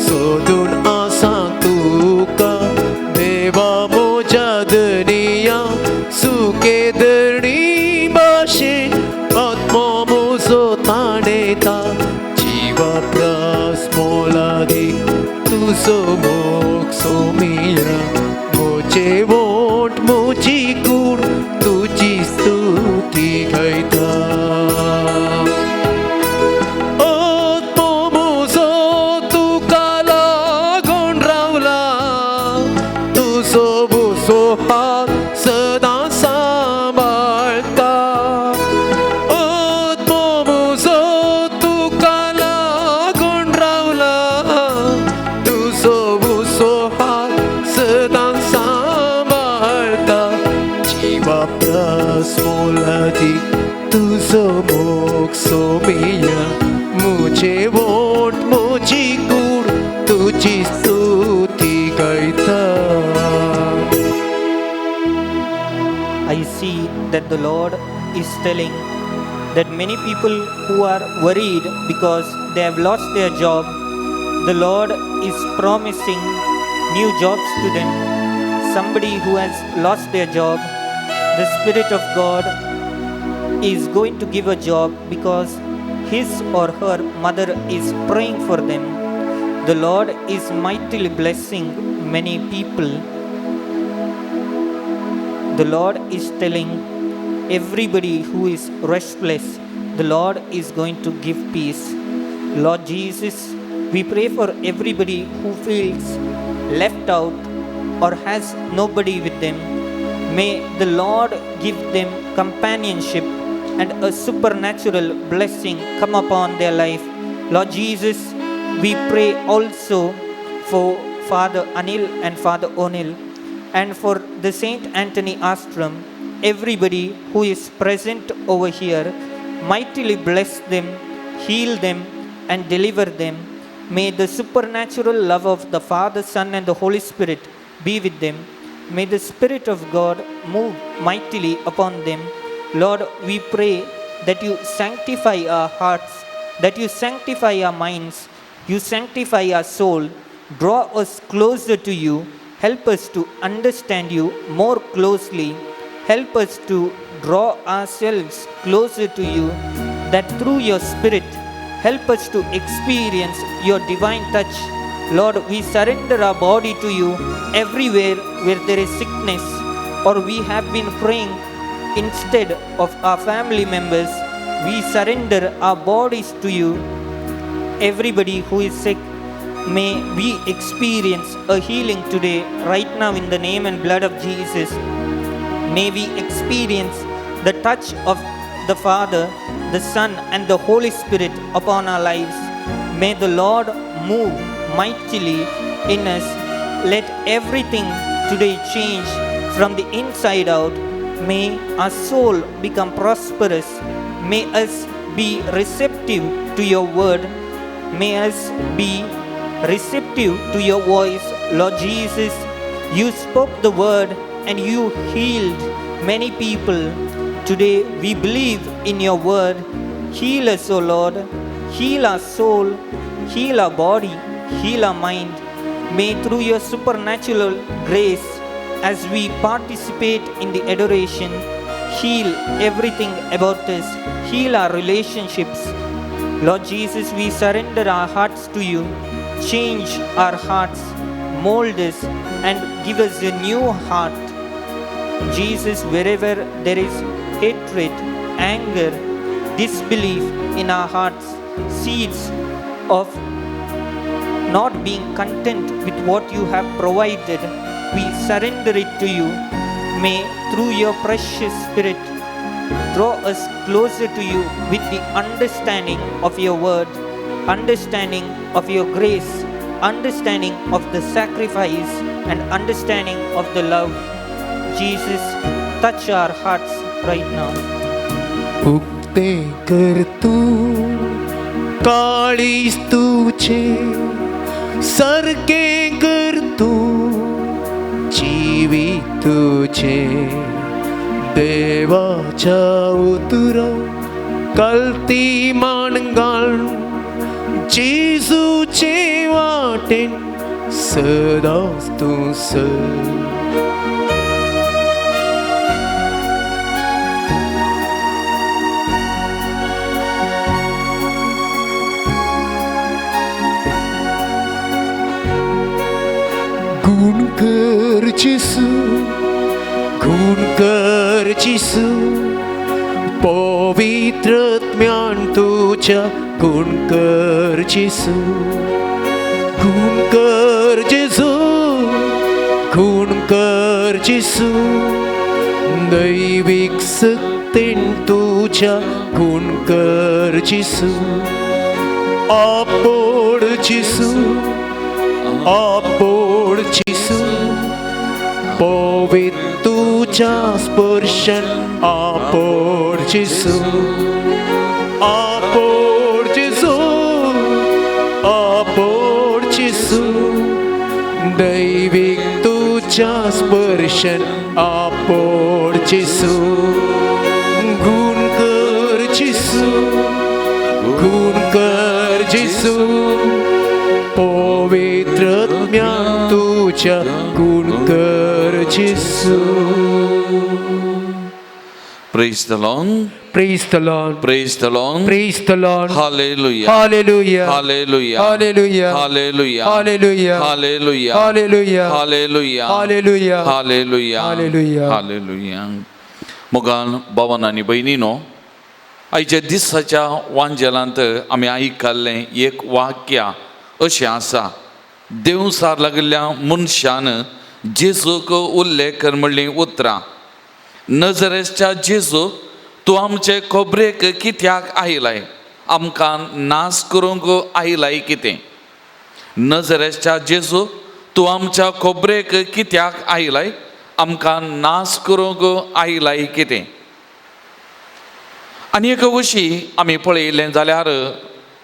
सोदून आसा तुका देवा मोजा दनिया सुके धरणी भाशेन आत्मा मुजो ताणेता जीवा प्रास मोलादी तुझो मोग सोमिया मुझे वोट मुझी कूड तुझी स्तुती गायता आत्मा मुजो तुका लागून रावला तुझो बुसो हात सदां सांबाळता आत्मा मुजो तुका लागून रावला तुझो बुसो हात सदां सांबाळता जीवा प्रास मोलादी तुझो मोग सोमिया मुझे वोट मुझी कूड तुझी स्तुती गायता I see that the Lord is telling that many people who are worried because they have lost their job, the Lord is promising new jobs to them. Somebody who has lost their job, the Spirit of God is going to give a job because his or her mother is praying for them. The Lord is mightily blessing many people. The Lord is telling everybody who is restless, the Lord is going to give peace. Lord Jesus, we pray for everybody who feels left out or has nobody with them. May the Lord give them companionship and a supernatural blessing come upon their life. Lord Jesus, we pray also for Father Anil and Father Anil and for the Saint Anthony Ashram, everybody who is present over here, mightily bless them, heal them and deliver them. May the supernatural love of the Father, Son and the Holy Spirit be with them. May the Spirit of God move mightily upon them. Lord, we pray that you sanctify our hearts, that you sanctify our minds, you sanctify our soul, draw us closer to you, help us to understand you more closely, help us to draw ourselves closer to you, that through your Spirit, help us to experience your divine touch. Lord, we surrender our body to you everywhere where there is sickness or we have been praying instead of our family members. We surrender our bodies to you. Everybody who is sick, may we experience a healing today, right now, in the name and blood of Jesus. May we experience the touch of the Father, the Son, and the Holy Spirit upon our lives. May the Lord move mightily in us. Let everything today change from the inside out. May our soul become prosperous. May us be receptive to your word. May us be receptive to your voice. Lord Jesus, you spoke the word and you healed many people. Today we believe in your word. Heal us, O Lord. Heal our soul, heal our body, heal our mind. May through your supernatural grace, as we participate in the adoration, heal everything about us, heal our relationships. Lord Jesus, we surrender our hearts to you. Change our hearts, mold us and give us a new heart. Jesus, wherever there is hatred, anger, disbelief in our hearts, seeds of not being content with what you have provided, we surrender it to you. May through your precious Spirit draw us closer to you with the understanding of your word, understanding of your grace, understanding of the sacrifice and understanding of the love. Jesus, touch our hearts right now. उगते कर तू काळीज तुझे सरके कर तू जीवी तुझे देवाच्या उतरा कलती माणगाण जेजूचे वाटेन सदांच तूं चल. गुण कर जेसू, गुण कर जेसू, पवित्र आत्म्यान तुझ्या गुण कर जेसू, गुण कर जेसू, गुण कर जेसू, दैविक सत्तेन तुझ्या गुण कर जेसू, आपोड जेसू, आपोड जेसू, पवित्र तुझ्या स्पर्शन आपोड जेसू, आपोड जेसू, आपोड जेसू, दैविक तुझ्या स्पर्शन आपोड जेसू, गुण कर जेसू, गुण कर जेसू, पवित्र आत्म्यान तुझ्या गुण कर जेसू. Praise the Lord. Praise the Lord. Praise the Lord. Praise the Lord. Hallelujah. Hallelujah. Hallelujah. Hallelujah. Hallelujah. Hallelujah. Hallelujah. Hallelujah. Hallelujah. Hallelujah. Hallelujah. Hallelujah. Hallelujah. मोगान भावान आनी भयणीनो, आयच्या दिसाच्या वांजेलांत आमी आयकल्लें एक वाक्य अशें आसा. देवसार लागल्या मनशान जेजूक उल्लेख कर म्हणली उतरां. नजरेच्या जेजू, तूं आमचे खोबरेक कित्याक आयलाय? आमकां नाश करूंक आयलाय कितें? नजरेच्या जेजू, तूं आमच्या खोबरेक कित्याक आयलाय? आमकां नाश करूंक आयलाय कितें? आनी एक अशी आमी पळयलें जाल्यार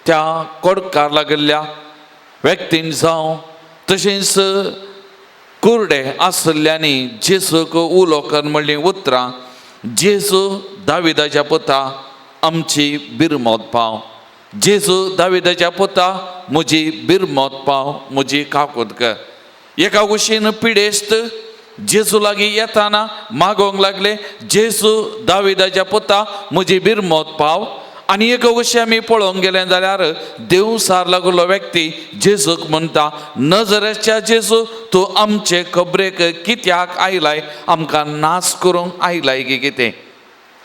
त्या कोडकार लागल्या व्यक्तीन जावं तशेंच कुर्डे आसल्ल्यांनी जेजूक उलो कर म्हणली उतरां. जेजू दाविदाच्या पुता, आमची बिरमोत पाव. जेजू दाविदाच्या पुता, म्हजी बिरमोत पाव, म्हजी काकूट कर. एका कुशीन पिडेस्त जेजू लागीं येताना मागोंक लागले, जेजू दाविदाच्या पुता, म्हजी बिरमोत पाव. आनी एक अशें आमी पळोवंक गेलें जाल्यार देवसार लागलो व्यक्ती जेजूक म्हणटा, नजरेच्या जेजू, तूं आमचे खबरेक कित्याक आयलाय? आमकां नाश करूंक आयलाय की कितें?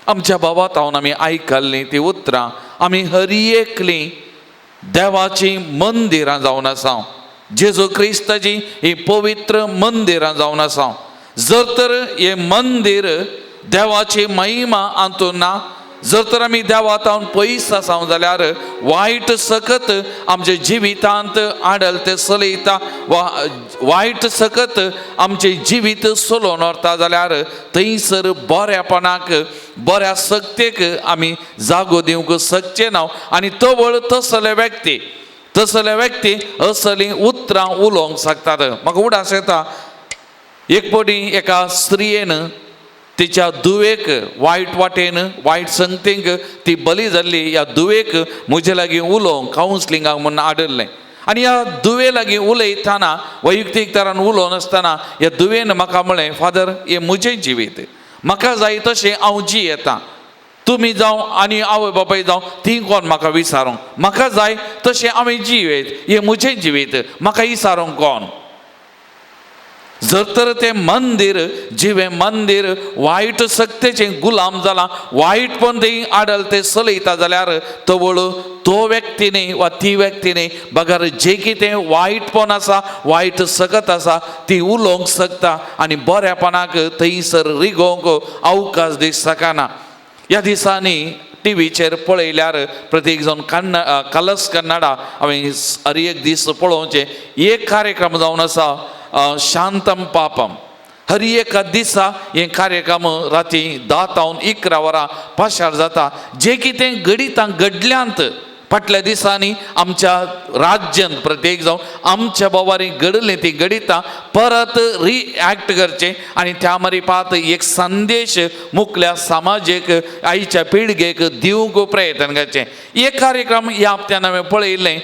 आमच्या बाबातावन आमी आयकल्लीं ती उतरां आमी हरी एकलीं देवाची मंदिरां जावन आसा. जेजू क्रिस्ताची ही पवित्र मंदिरां जावन आसा. जर तर हे मंदिर देवाची महिमा हातून ना, जर तर आमी देवातावन पयस आसा जाल्यार वायट सकत आमच्या जिवितांत आडल ते चलयता वा वायट सकत आमचे जिवीत चलोवन व्हरता जाल्यार थंयसर बऱ्यापणाक बऱ्या सक्तेक आमी जागो दिवंक शकचे ना. आनी तवळ तसले व्यक्ती असलीं उतरां उलोवंक शकतात. म्हाका उडास येता, एक फावटी एका स्त्रियेन तिच्या दुवेक वायट वाटेन वायट संगतीक ती बली जाल्ली. ह्या दुवेक म्हजे लागीं उलोवंक कावन्सिलिंगाक म्हणून आडल्लें. आनी ह्या दुवे लागीं उलयतना वैयक्तीक तरान उलोवन आसतना ह्या दुवेन म्हाका म्हळें, फादर, हें म्हजें जिवीत, म्हाका जाय तशें हांव जियेतां. तुमी जावं आनी आवय बापाय जावं ती कोण म्हाका विचारूंक, म्हाका जाय तशें हांवें जिवेत, हें म्हजें जिवीत, म्हाका विचारूंक कोण? जर तर तें मंदिर जिवें मंदिर वायट सक्तेचें गुलाम जालां, वायटपण थंय आडल तें चलयता जाल्यार तवळ तो व्यक्तीने वा ती व्यक्तीने बगार जें कितें वायटपण आसा, वायट सकत आसा, ती उलोवंक शकता आनी बऱ्यापणाक थंयसर रिगोवंक अवकाश दिवंक शकना. ह्या दिसांनी टीव्हीचेर पळयल्यार प्रत्येक जण कलर्स कन्नडा हांवें हर एक दीस पळोवचें. एक कार्यक्रम जावन आसा शांतम पापम. हर एका दिसा हे कार्यक्रम राती 10 ते 11 वरां पाशार जाता. जें कितें घडितां घडल्यांत फाटल्या दिसांनी आमच्या राज्यात प्रत्येक जावन आमच्या बोवारी घडले ती घडिता परत रिॲक्ट करचे आणि त्या मरी पात एक संदेश मुखल्या समाजीक आईच्या पिळगेक दिवंक प्रयत्न करचे. एक कार्यक्रम ह्या हप्त्यान हांवें पळयल्लें.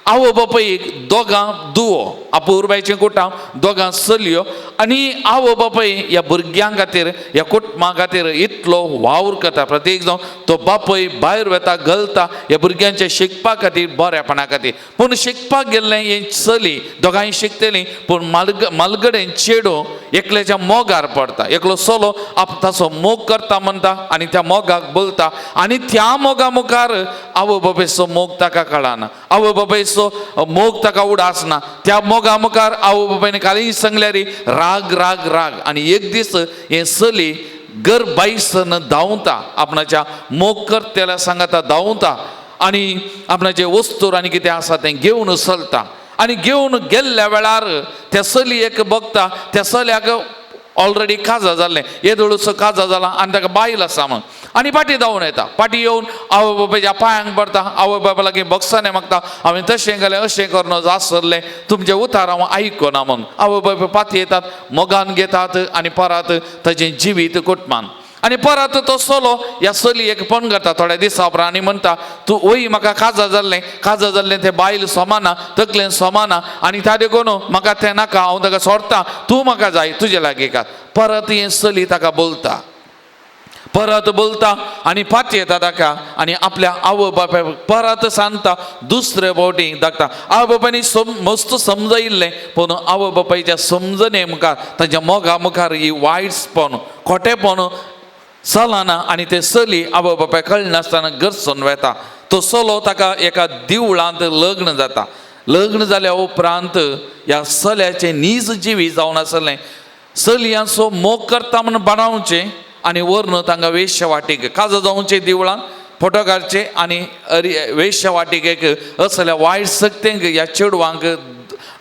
आवय बापायक दोगां दुवो आपुरबायचें कुटाव दोगां चलयो आनी आवय बापाय ह्या भुरग्यां खातीर ह्या कुटुंबा खातीर इतलो वावर करता. प्रत्येक जावन तो बापय भायर वता घालता ह्या भुरग्यांच्या शिकपा खातीर बऱ्यापणा खातीर. पूण शिकपाक गेल्लें हें चली दोगांय शिकतलीं पूण मालगडेन चेडो एकल्याच्या मोगार पडटा. एकलो चलो ताचो मोग करता म्हणटा आनी त्या मोगाक बोलता आनी त्या मोगा मुखार आवय बापायचो मोग ताका कळना. आवय बापायचो मोग ताका उडासना. त्या मोगा मुखार आवय बापायन काली सांगल्यार राग राग राग आनी एक दीस हें चली घर बाईसन धांवता आपणाच्या मोग करतेल्या सांगाता धांवता आनी आपणाचे वस्तूर आनी कितें आसा तें घेवन चलता. आनी घेवन गेल्ल्या वेळार त्या चलयेक बघता त्या चल्याक ऑलरेडी काजा जाल्लें येदोळूचो काजा जाला आनी ताका बायल आसा म्हण आनी फाटीं धांवन येता. फाटीं येवन आवय बापायच्या पांयांक पडटा. आवय बापा लागीं बक्षाने मागता हांवें तशें केलें अशें करनो जासरलें तुमचें उतार हांव आयकना म्हूण. आवय बापाय पाती येतात मोगान घेतात आनी परत ताचें जिवीत कुटुंबान आनी परत तो चलो ह्या चलयेक फोन करता थोड्या दिसा उपरांत आनी म्हणटा तूं वय म्हाका काजा जाल्लें तें बायल सोमाना तकलेन सोमाना आनी त्या देखून म्हाका तें नाका हांव ताका सोडटा तूं म्हाका जाय तुजे लागीं का. परत हें चली ताका परत बोलता आनी फाटी येता ताका आनी आपल्या आवय बापायक परत सांगता दुसरे फावटी धाकता. आवय बापायनी मस्त समजयिल्लें पूण आवय बापायच्या समजणे मुखार ताच्या मोगा मुखार ही वायटपण खोटेपण चलना आनी ते चली आवय बापाय कळनासतना गरजून वेता. तो चलो ताका एका देवळांत लग्न जाता. लग्न जाल्या उपरांत ह्या चल्याचें नीज जिवी जावन आसलें. चलयांचो मोग करता म्हूण बाणावचें आनी व्हरून तांकां वेश्यावाटीक काजा जावचें देवळान फोटो काडचे आनी वेश्यावाटिकेक असल्या वायट सक्तेक ह्या चेडवांक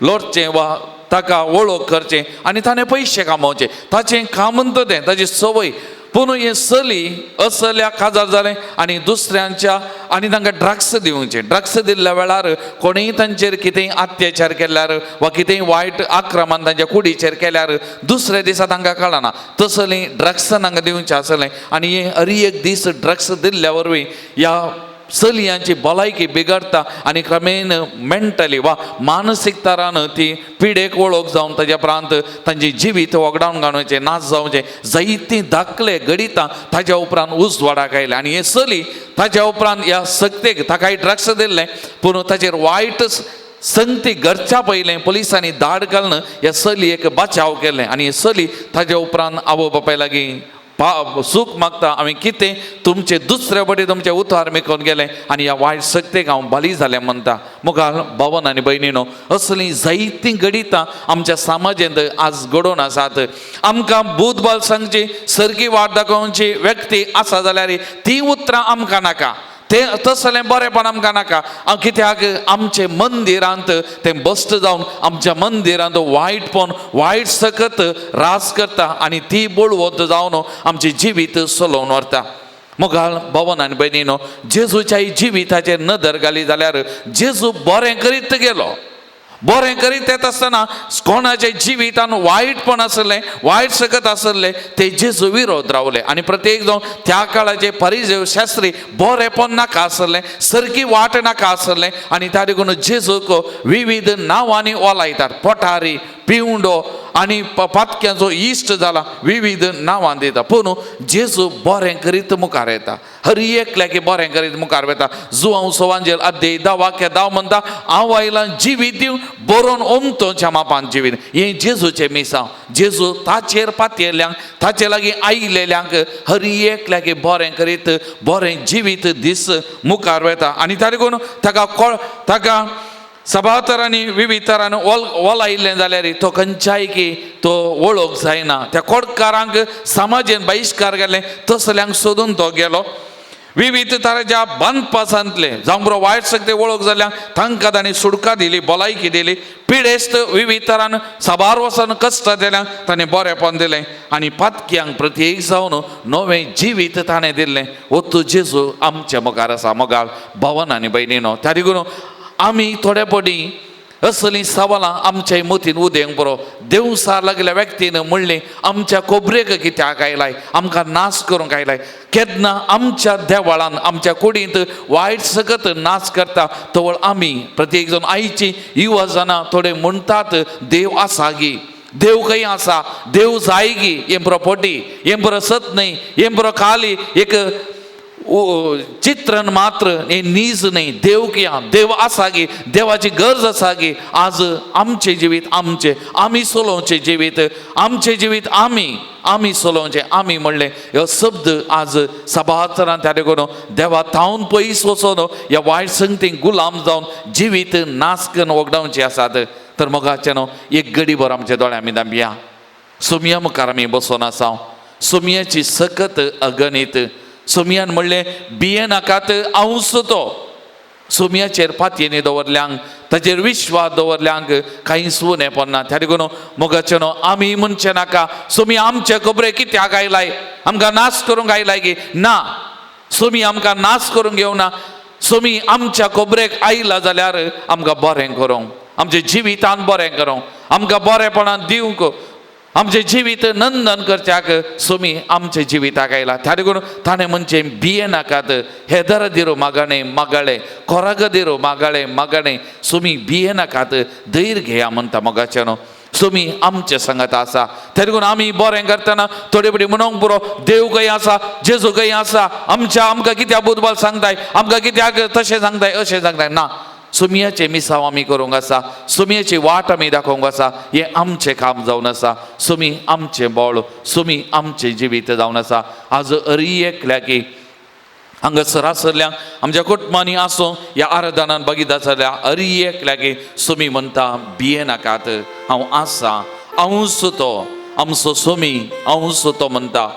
लोटचें वा ताका वळख करचें आनी ताणें पयशे कामोवचे ताचें कामून तें ताची सवय. पूण हें चली असल्या काजार जालें आनी दुसऱ्यांच्या आनी तांकां ड्रग्स दिवचे. ड्रग्स दिल्ल्या वेळार कोणीय तांचेर कितेंय अत्याचार केल्यार वा कितेंय वायट आक्रमण तांच्या कुडीचेर केल्यार दुसऱ्या दिसा तांकां कळना तसलीं ड्रग्स तांकां दिवचें आसलें आनी हें हरी एक दीस ड्रग्स दिल्ल्या वरवीं ह्या चलयांची भलायकी बिगडटा आनी क्रमेन मेंटली वा मानसीक तरान ती पिडेक वळख जावन ताच्या उपरांत तांची जिवीत वगडावन घालूचें नाश जावचें जायतीं दाखले घडिता ताच्या उपरांत उजवाडाक आयले आनी हे चली ताच्या उपरांत ह्या सक्तेक ताकाय ड्रग्स दिल्लें पूण ताचेर वायट संगती घरच्या पयलें पुलिसांनी धाड घालून ह्या चलयेक बचाव केलें आनी हे चली ताच्या उपरांत आवय बापाय लागीं सूख मागता हांवें कितें तुमचे दुसरे बटे तुमचे उतार मेकोन गेलें आनी ह्या वायट सक्तेक हांव बली जालें म्हणटा. मुखार भावन आनी भयणीनो असलीं जायतीं घडितां आमच्या समाजांत आज घडोवन आसात. आमकां बुधबल सांगची सरकी वाट दाखोवची व्यक्ती आसा जाल्यार ती उतरां आमकां नाका तें तसलें बरेंपण आमकां नाका. कित्याक आमचे मंदिरांत तें बस्ट जावन आमच्या मंदिरांत वायटपण वायट सकत रास करता आनी ती बळवंत जावन आमचें जिवीत चलोवन व्हरता. मुखार भावन आनी भयणीनो जेजूच्या जिविताचेर नदर घाली जाल्यार जेजू बरें करीत गेलो. बरें करीत येता आसतना कोणाच्या जिवितान वायटपण आसलें वायट सकत आसलें ते जेजू विरोध रावले आनी प्रत्येक जावन त्या काळाचे फरिसेव शास्त्री बरेंपण नाका आसलें सरकी वाट नाका आसलें आनी त्या देखून जेजूक विविध नांवांनी ओलायतात. पोठारी पिवंडो आनी पातक्यांचो इश्ट जाला विविध नांवां दिता पूण जेजू बरें करीत मुखार येता. हर एकल्याक बरें करीत मुखार येता. जुवांव सवांजेल अध्याय 10 वाक्य 10 म्हणटा हांव आयलां जिवीत दिवं बरोवन ओमतोच्या मापान जिवीत. हें जेजूचें मिसांव. जेजू ताचेर पातयेल्यांक ताचे लागीं आयिल्ल्यांक हर एकल्याक बरें करीत बरें जिवीत दीस मुखार वता आनी ताका लागून ताका सभातरांनी विविध तरान ओलायिल्लें जाल्यार तो खंयच्याय की तो वळख जायना. त्या कोडकारांक समाजान बहिश्कार केलें तसल्यांक सोदून तो गेलो. विविध तराच्या बांदपासांतले जावं बरो वायट शक्ती वळख जाल्यांक तांकां ताणें सुडका दिली, भलायकी दिली. पिडेस्त विविध तरान साबार वचन कश्ट दिल्यांक ताणें बरेंपण दिलें आनी पातक्यांक प्रत्येक जावन नवें जिवीत ताणें दिल्लें. ओतू जेजू आमच्या मुखार आसा. मोगाळ भावन आनी भयणीनो, त्या देखून आमी थोडे पडी असलीं सवालां आमच्या मतीन उदेंक बरो. देवसा लागल्या व्यक्तीन म्हणलें आमच्या खोबरेक कित्याक आयलाय, आमकां नाश करूंक आयलाय. केन्ना आमच्या देवाळान आमच्या कुडींत वायट सकत नाश करता तवळ आमी प्रत्येक जण आयची युवा जाणां थोडे म्हणटात देव आसा गी, देव खंय आसा, देव जाय गी, हें बरो पोटी, हें बरो सत न्हय, हें बरो खाली एक चित्रण मात्र, हे नीज नाही. देव किया, देव आसा गे, देवाची गरज आसा गे. आज आमचे जिवीत आमचे, आमी सोलोवचे जिवीत आमचे जिवीत आमी सोलोवचे. आमी म्हणले ह्यो शब्द आज सभातरान त्या देखून देवा थावन पयस वचोन ह्या वायट संगतीक गुलाम जावन जिवीत नाश करून वगडावचे आसात. तर मोगाचे न्हू एक घडीभर आमच्या दोळ्यां आमी दांबिया. सुमया मुखार आमी बसोन आसा. सुमयाची सकत अगणित. सुमयान म्हणलें भिये नाकात, हांव सुतो. सुमयाचेर पातयेनी दवरल्यांक, ताचेर विश्वास दवरल्यांक कांय सून हें पडना. त्या देखून मोगाचे न्हू आमी म्हणचे नाका सुमी आमचे खबरे कित्याक आयलाय, आमकां नाश करूंक आयलाय गे. ना, सुमी आमकां नाश करूंक येवना. सुमी आमच्या खबरेक आयला जाल्यार आमकां बरें करूंक, आमच्या जिवितान बरें करूंक, आमकां बरेंपणान दिवंक, आमचे जिवीत नंदन करच्याक सुमी आमच्या जिविताक आयला. त्या देखून ताणें म्हणचे भिये नाकात, हेदर दिरो मागणे मागाळे, कोराग दिरो मागाळे मागाणे, सुमी भिये नाकात, धैर्य घेया म्हणटा. मोगाचे न्हू सुमी आमचे सांगात आसा. त्या देखून आमी बरें करतना थोडे बडी म्हणूंक पुरो देव खंय आसा, जेजू खंय आसा, आमकां कित्याक बुधबाल सांगताय, आमकां कित्याक तशें सांगताय अशें सांगताय. ना, सुमयाचे मिसाव आमी करूंक आसा, सुमयाची वाट आमी दाखोवंक आसा. हें आमचें काम जावन आसा. सुमी आमचें बोळ, सुमी आमचें जिवीत जावन आसा. आज एकल्या की हांगा सरासरल्यांक आमच्या कुटुंबांनी आसूं ह्या आराधनान बघिता जाल्यार एकल्या की सुमी म्हणटा भिये नाकात, हांव आसा, हांव सुतो. आमचो सुमी हांव सुतो म्हणटा.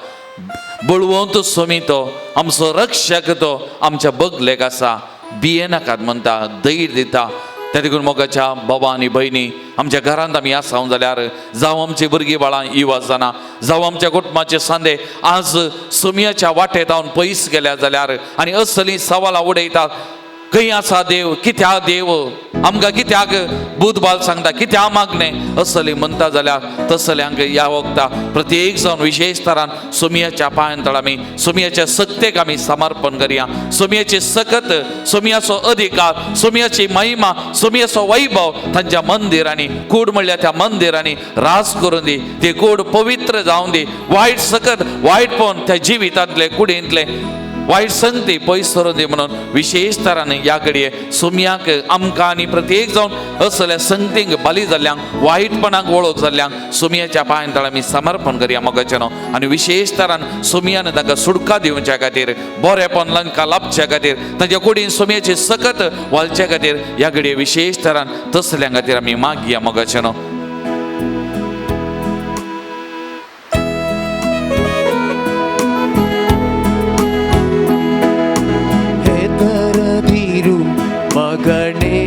बळवंत सुमी तो, आमचो रक्षक तो आमच्या बगलेक आसा. भिये नाकात म्हणटा, धैर्य दिता. त्या देखून मोगाच्या बाबा आनी भयणी आमच्या घरांत आमी आसां जाल्यार जावं आमची भुरगीं बाळां युवा जाणां, जावं आमच्या कुटुंबाचे सांदे आज सुमयाच्या वाटेंत हांव पयस गेल्या जाल्यार आनी असलीं सवालां उडयतात खंय आसा देव, कित्याक देव आमकां कित्याक बुधबाल सांगता, कित्याक मागणें असलीं म्हणटा जाल्यार तसल्यांक ह्या वखदां प्रत्येक जावन विशेश तरान सुमयाच्या पांयां आमी सुमयाच्या सक्तेक आमी समर्पण करया. सुमयाची सकत, सुमयाचो अधिकार, सुमयाची महिमा, सुमयाचो वैभव तांच्या मंदिरांनी कूड म्हणल्यार त्या मंदिरांनी रास करून दी. ते कूड पवित्र जावन दी. वायट सकत वायटपण त्या जिवितांतले कुडींतले वायट संगती पयस सरून दी म्हणून विशेष तरान ह्या घडये सुमयाक आमकां आनी प्रत्येक जावन असल्या संगतींक बली जाल्ल्यांक वायटपणाक वळख जाल्ल्यांक सुमयाच्या पांयां तळ आमी समर्पण करया. मोगाचे न्हू आनी विशेष तरान सुमयान तांकां सुटका दिवच्या खातीर, बरेपण तांकां लाभच्या खातीर, तांच्या कुडीन सुमयाची सकत वालच्या खातीर ह्या घडये विशेष तरान तसल्या खातीर आमी मागया. मोगाचे न्हू ಮಗನೇ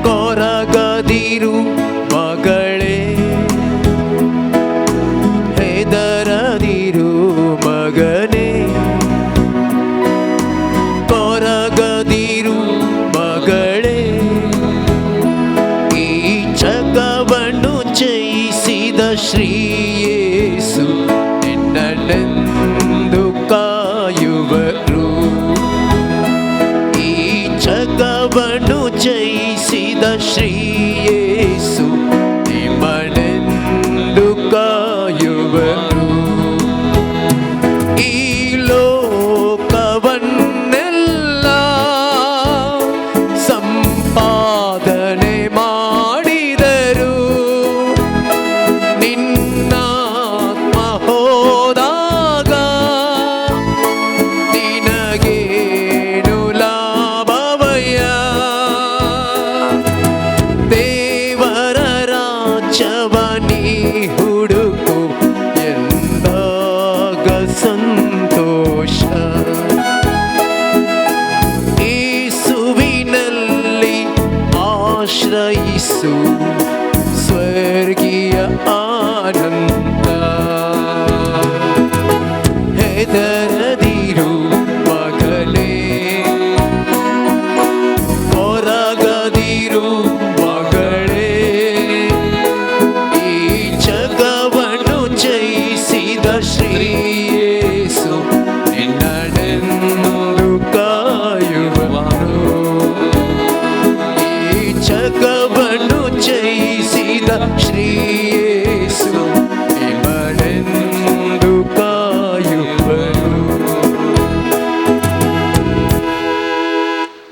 ಕೊರಗದಿರು ಮಗಳೇ, ಹೆದರದಿರು ಮಗನೇ, ಕೊರಗದಿರು ಮಗಳೇ. ಈ ಜಗವನ್ನು ಜಯಿಸಿದ ಶ್ರೀ ಯೇಸು ನಿನ್ನನ್ನೆಂದು ಕಾಯುವರು. ಜಗವನ್ನು ಜಯಿಸಿದ ಶ್ರೀ ಯೇಸು ನಿಮ್ಮನ್ನೆಂದು ಕಾಯುವರು. ಈ ಲೋಕವನ್ನೆಲ್ಲ ಸಂಪಾದನೆ ಮಾಡಿದರು, ನಿನ್ನಾತ್ಮ ಹೋದಾಗ ನಿನಗೇನು ಲಾಭವಯ್ಯ.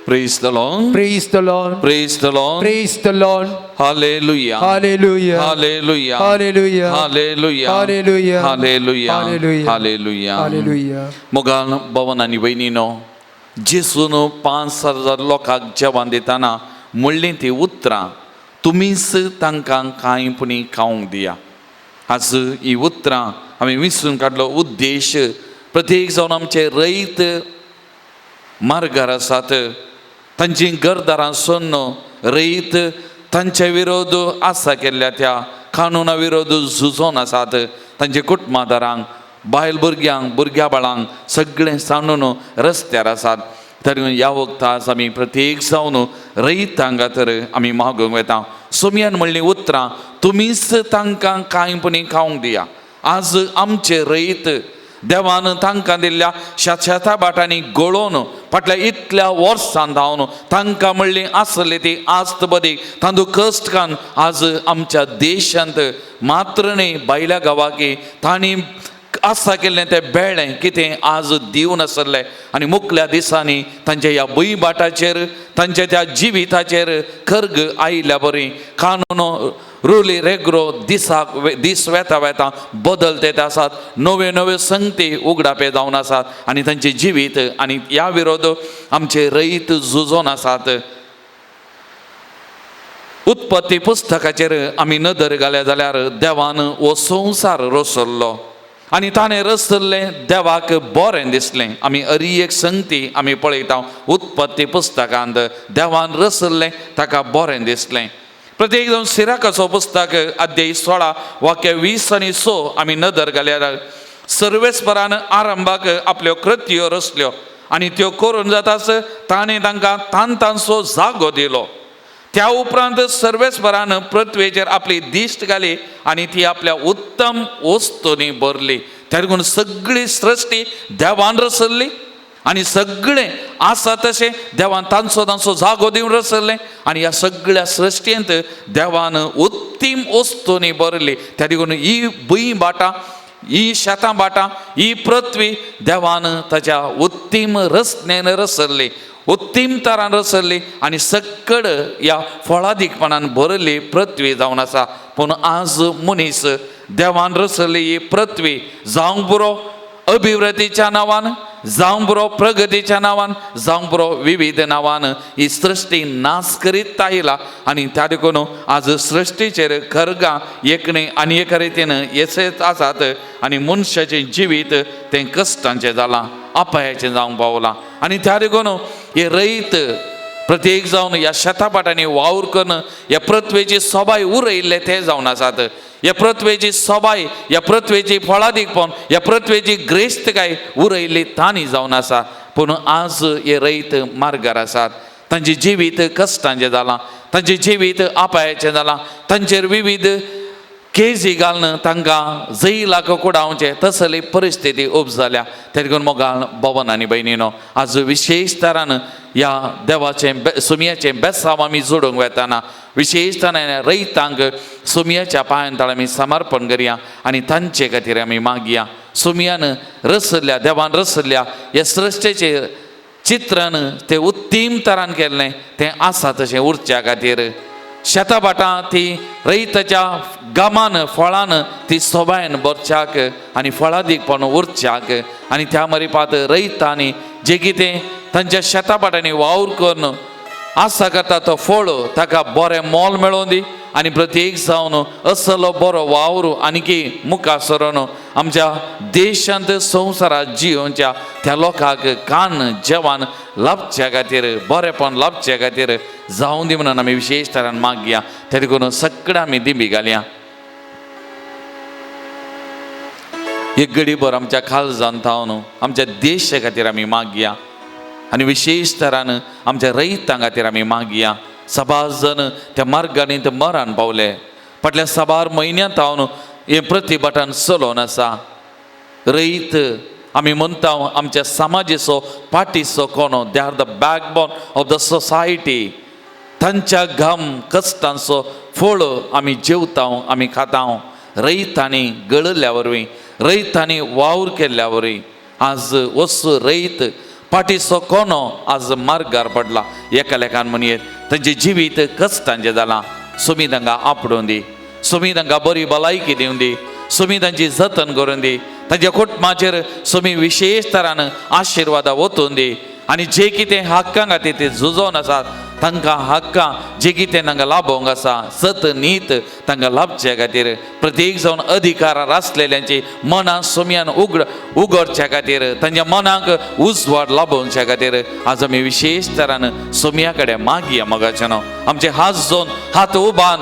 Praise the Lord. Praise the Lord. Praise the Lord. Praise the Lord. Hallelujah. Hallelujah. Hallelujah. Hallelujah. Hallelujah. Hallelujah. Hallelujah. Hallelujah. Hallelujah. Hallelujah. मोगाल भवन आनी बहिणीनो, जेसून 5,000 लोकांक जेवण दिताना म्हणली ती उतरां तुमीच तांकां कांयपणी खावंक दिया. आज ही उतरां आमी विसरून काडलो उद्देश. प्रत्येक जावन आमचे रैत मार्गार आसात, तांची घरदारां सोडून रैत तांच्या विरोध आसा केल्ल्या त्या कानुना विरोध झुजोन आसात. तांचे कुटुंबादारांक, बायल भुरग्यांक, भुरग्या बाळांक सगळें सांडून रस्त्यार आसात. तरी ह्या वखतांच आमी प्रत्येक जावन रैत हांगा तर आमी मागूंक वेता. सोमयान म्हणली उतरां तुमीच तांकां कांयपणी खावंक दिया. आज आमचे रैत देवान तांकां दिल्ल्या शेता बाटांनी गळोवन फाटल्या इतल्या वर्सां धांवन तांकां म्हणली आसली ती आस्त बदीक तांदूळ कश्ट कान आज आमच्या देशांत मात्र न्ही भायल्या गांवांकी तांणी आसा केल्लें तें बेळ्ळें कितें आज दिवन आसलें. आनी मुखल्या दिसांनी तांच्या ह्या भुंय बाटाचेर तांच्या त्या जिविताचेर खर्ग आयिल्ल्या बरी कानून रुली रेग्रो दिसाक दीस वेता वेता बदलते आसात. नव्यो नव्यो संगती उगडापे जावन आसात आनी तांचे जिवीत आनी ह्या विरोध आमचे रैत झुजोन आसात. उत्पत्ती पुस्तकाचेर आमी नदर घाले जाल्यार देवान हो संवसार रचल्लो आनी ताणें रचल्लें देवाक बरें दिसलें. आमी एक संगती आमी पळयता उत्पत्ती पुस्तकांत देवान रचल्लें ताका बरें दिसलें. प्रत्येक जावन सिराकाचो पुस्तक अध्याय 16 वाक्य 20 आनी 6 आमी नदर घाल्यार सर्वेस्परान आरंभाक आपल्यो कृत्यो रचल्यो आनी त्यो करून जाताच ताणें तांकां तांचो जागो दिलो. त्या उपरांत सर्वेस्परान पृथ्वेचेर आपली दिश्ट घाली आनी ती आपल्या उत्तम वस्तूंनी भरली. त्या देखून सगळी सृश्टी देवान रचल्ली आनी सगळें आसा तशें देवान तांचो जागो दिवन रचल्लें आनी ह्या सगळ्या सृश्टेंत देवान उत्तीम वस्तूंनी भरली. त्या देखून ही भुंय बाटां, ही शेतां बाटां, ही पृथ्वी देवान ताच्या उत्तीम रचनेन रचल्ली, उत्तीम तरान रचल्ली आनी सक्कड ह्या फळादीकपणान भरली पृथ्वी जावन आसा. पूण आज मनीस देवान रचल्ली ही पृथ्वी जावंक पुरो अभिवृद्धीच्या नांवान, जावं बरो प्रगतीच्या नांवान, जावं बरो विविध नांवान ही सृश्टी नाश करीत आयला आनी त्या देखून आज सृश्टीचेर खरगां एकणे आनी एका रितीन येसत आसात आनी मनशाचें जिवीत तें कश्टांचें जालां, अपायाचें जावंक पावलां. आनी त्या देखून हे रैत प्रत्येक जावन ह्या शेतापाटांनी वावर करून ह्या पृथ्वेची सोबाय उरयल्ले ते जावन आसात. ह्या पृथ्वेची सोबाय, ह्या पृथ्वेची फळादीकपण, ह्या पृथ्वेची ग्रेस्तकाय उरयल्ली तांणी जावन आसा. पूण आज हे रैत मार्गार आसात. तांचें जिवीत कश्टांचें जालां, तांचें जिवीत अपायाचें जालां, तांचेर विविध केजी घालून तांकां जैलाक कुडावचें तसली परिस्थिती उब जाल्या. त्या देखून मोगाळ भवन आनी भयणीनो, आज विशेश तरान ह्या देवाचें सुमयाचें बेसांव आमी जोडूंक वेताना विशेश तरान रैतांक सुमयाच्या पांयांतळ आमी समर्पण करया आनी तांचे खातीर आमी मागया. सुमयान रचल्ल्या, देवान रचल्ल्या ह्या सृश्टेचें चित्रण तें उत्तीम तरान केल्लें तें आसा तशें उरच्या खातीर शेतां बाटां ती रैताच्या गामान फळान ती सोबायन भरच्याक आनी फळादीकपण उरच्याक आनी त्या मरीपात रैतांनी जें कितें तांच्या शेतां बाटांनी वावर करून आसा करता तो फळ ताका बरें मोल मेळोवन दी आनी प्रत्येक जावन असलो बरो वावर आनीकी मुखार सरून आमच्या देशांत संवसारांत जियोवच्या त्या लोकांक कान जेवण लाभच्या खातीर, बरेपण लाभच्या खातीर जावं दी म्हणून आमी विशेश तरान मागया. त्या देखून सगळ्या आमी दिंबी घालया. एक घडीभर आमच्या काळजांत थावन आमच्या देशा खातीर आमी मागया आनी विशेश तरान आमच्या रैतां खातीर आमी मागया. सबाज जन त्या मार्गांनी ते मरण पावले. फाटल्या साबार म्हयन्यांत हांव हे प्रतिभटान चलोवन आसा. रैत आमी म्हणटा आमच्या समाजाचो पाठीचो कोणो, they are the backbone of the society. तांच्या घाम कश्टांचो फळ आमी जेवता, आमी खाता. रैतांनी गळल्या वरवीं, रैतांनी वावर केल्ल्या वरवीं आज वस रैत पाठीचो कोणो आज मार्गार पडला एका लेखान म्हणयेत तांचे जिवीत कश्टांचे जाला. सुमी तांकां आपडून दी, सुमी तांकां बरी भलायकी दिवन दी, सुमी तांची जतन करून दी, तांच्या कुटुंबाचेर सुमी विशेश तरान आशिर्वाद ओतून दी. आनी जे कितें हक्कां खातीर ते झुजोन आसात तांकां हक्कां जे कितें तांकां लाभोंक आसा सत नीत तांकां लाभचे खातीर प्रत्येक जावन अधिकारार आसलेल्यांची मनां सुमयान उगडच्या खातीर तांच्या मनाक उजवाड लाभोवच्या खातीर आज आमी विशेश तरान सुमया कडेन मागया मोगाचेनो. आमचे हात जोन हात उबान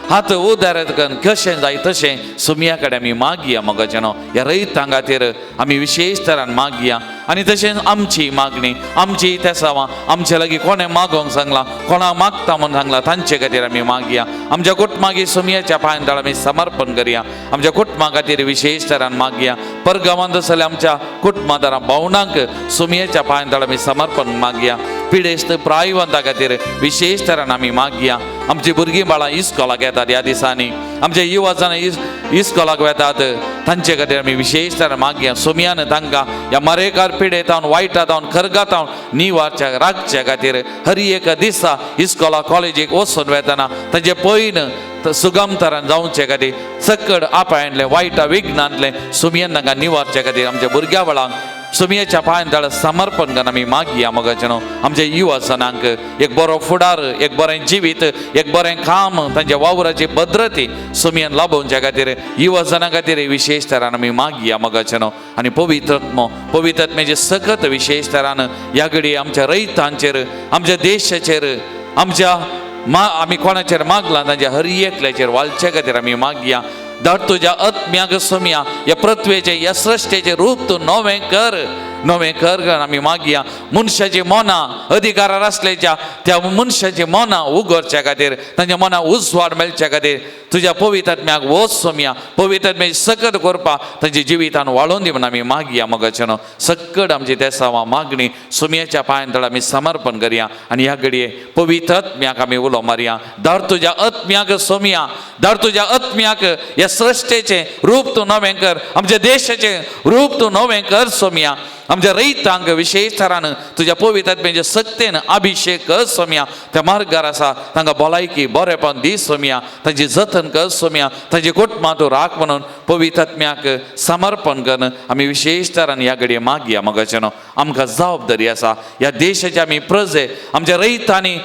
हात उदारत करून कशें जाय तशें सुमया कडेन आमी मागया मोगाचेनो. ह्या रैतां खातीर आमी विशेश तरान मागया. आनी तशेंच आमची मागणी आमची तेसावां आमचे लागीं कोणें मागोंक सांगलां कोणाक मागता म्हूण सांगलां तांचे खातीर आमी मागया. आमच्या कुटुंबाक सुमयाच्या पांयांतळ आमी समर्पण करया. आमच्या कुटुंबा खातीर विशेष तरान मागया. परगांवांत आसलेल्या आमच्या कुटुंबादारां भावनांक सुमयाच्या पांयांतळ आमी समर्पण मागया. पिडेस्त प्रायवंता खातीर विशेष तरान आमी मागया. आमची भुरगीं बाळां इस्कॉलाक येतात ह्या दिसांनी, आमचे युवा जाणां इस्कॉलाक वेतात तांचे खातीर आमी विशेष तरान मागया. सुमयान तांकां ह्या मरेकार पिडेतावन वायटातावन करगातावन निवारच्या राखच्या खातीर हर एक दिसा इस्कॉलाक कॉलेजीक वचून वेतना तांचे पयन सुगम तरान जावचे खातीर सकड आपायंतले वायटा विघ्नांतले सुमयान तांकां निवारचे खातीर आमच्या भुरग्या बाळांक सुमयाच्या पांयांतळ समर्पण करून आमी मागया मोगाचेनो. आमच्या युवा जनांक एक बरो फुडार, एक बरें जिवीत, एक बरें काम, तांच्या वावराची भद्रती सुमयान लाभोवच्या खातीर युवा जनां खातीर विशेष तरान आमी मागया मोगाचेनो. आनी पवित्रत्मेचे सखत विशेष तरान ह्या घडये आमच्या रैतांचेर आमच्या देशाचेर आमी कोणाचेर मागलां तांच्या हर एकल्याचेर वालचे खातीर आमी मागया. धर तुझ्या आत्म्याक सुमया या पृथ्वेचे या सृश्टेचे रूप तू नवें कर आमी मागया. मनशाची मनां अधिकारार आसलेच्या त्या मनशाची मनां उगडच्या खातीर तांच्या मनां उजवाड मेळच्या खातीर तुज्या पवित्र आत्म्याक वोच सुमया पवित्र सकत करपा तांच्या जिवितान वाळोवन दी म्हणून आमी मागया मोगाचेनो. सकट आमची तेसावां मागणी सुमयाच्या पांयांतळ आमी समर्पण करया. आनी ह्या घडये पवित्र आत्म्याक आमी उलो मारया. धर तुज्या आत्म्याक सुमया, धर तुज्या आत्म्याक या सृश्टेचे रूप तूं नवें कर, आमच्या देशाचे रूप तूं नवें कर सुमया. आमच्या रैतांक विशेष तरान तुज्या पवित्र आत्म्याच्या सक्तेन अभिषेक कर सुमया. त्या मार्गार आसा तांकां भलायकी बरेपण दी सुमया. तांची जतन कर सुमया. तांची कुटुंबां तूं राख म्हणून पवित्र आत्म्याक समर्पण करून आमी विशेष तरान ह्या घडये मागया मोगाचेनो. आमकां जबाबदारी आसा ह्या देशाचे आमी प्रजे आमच्या रैतांनी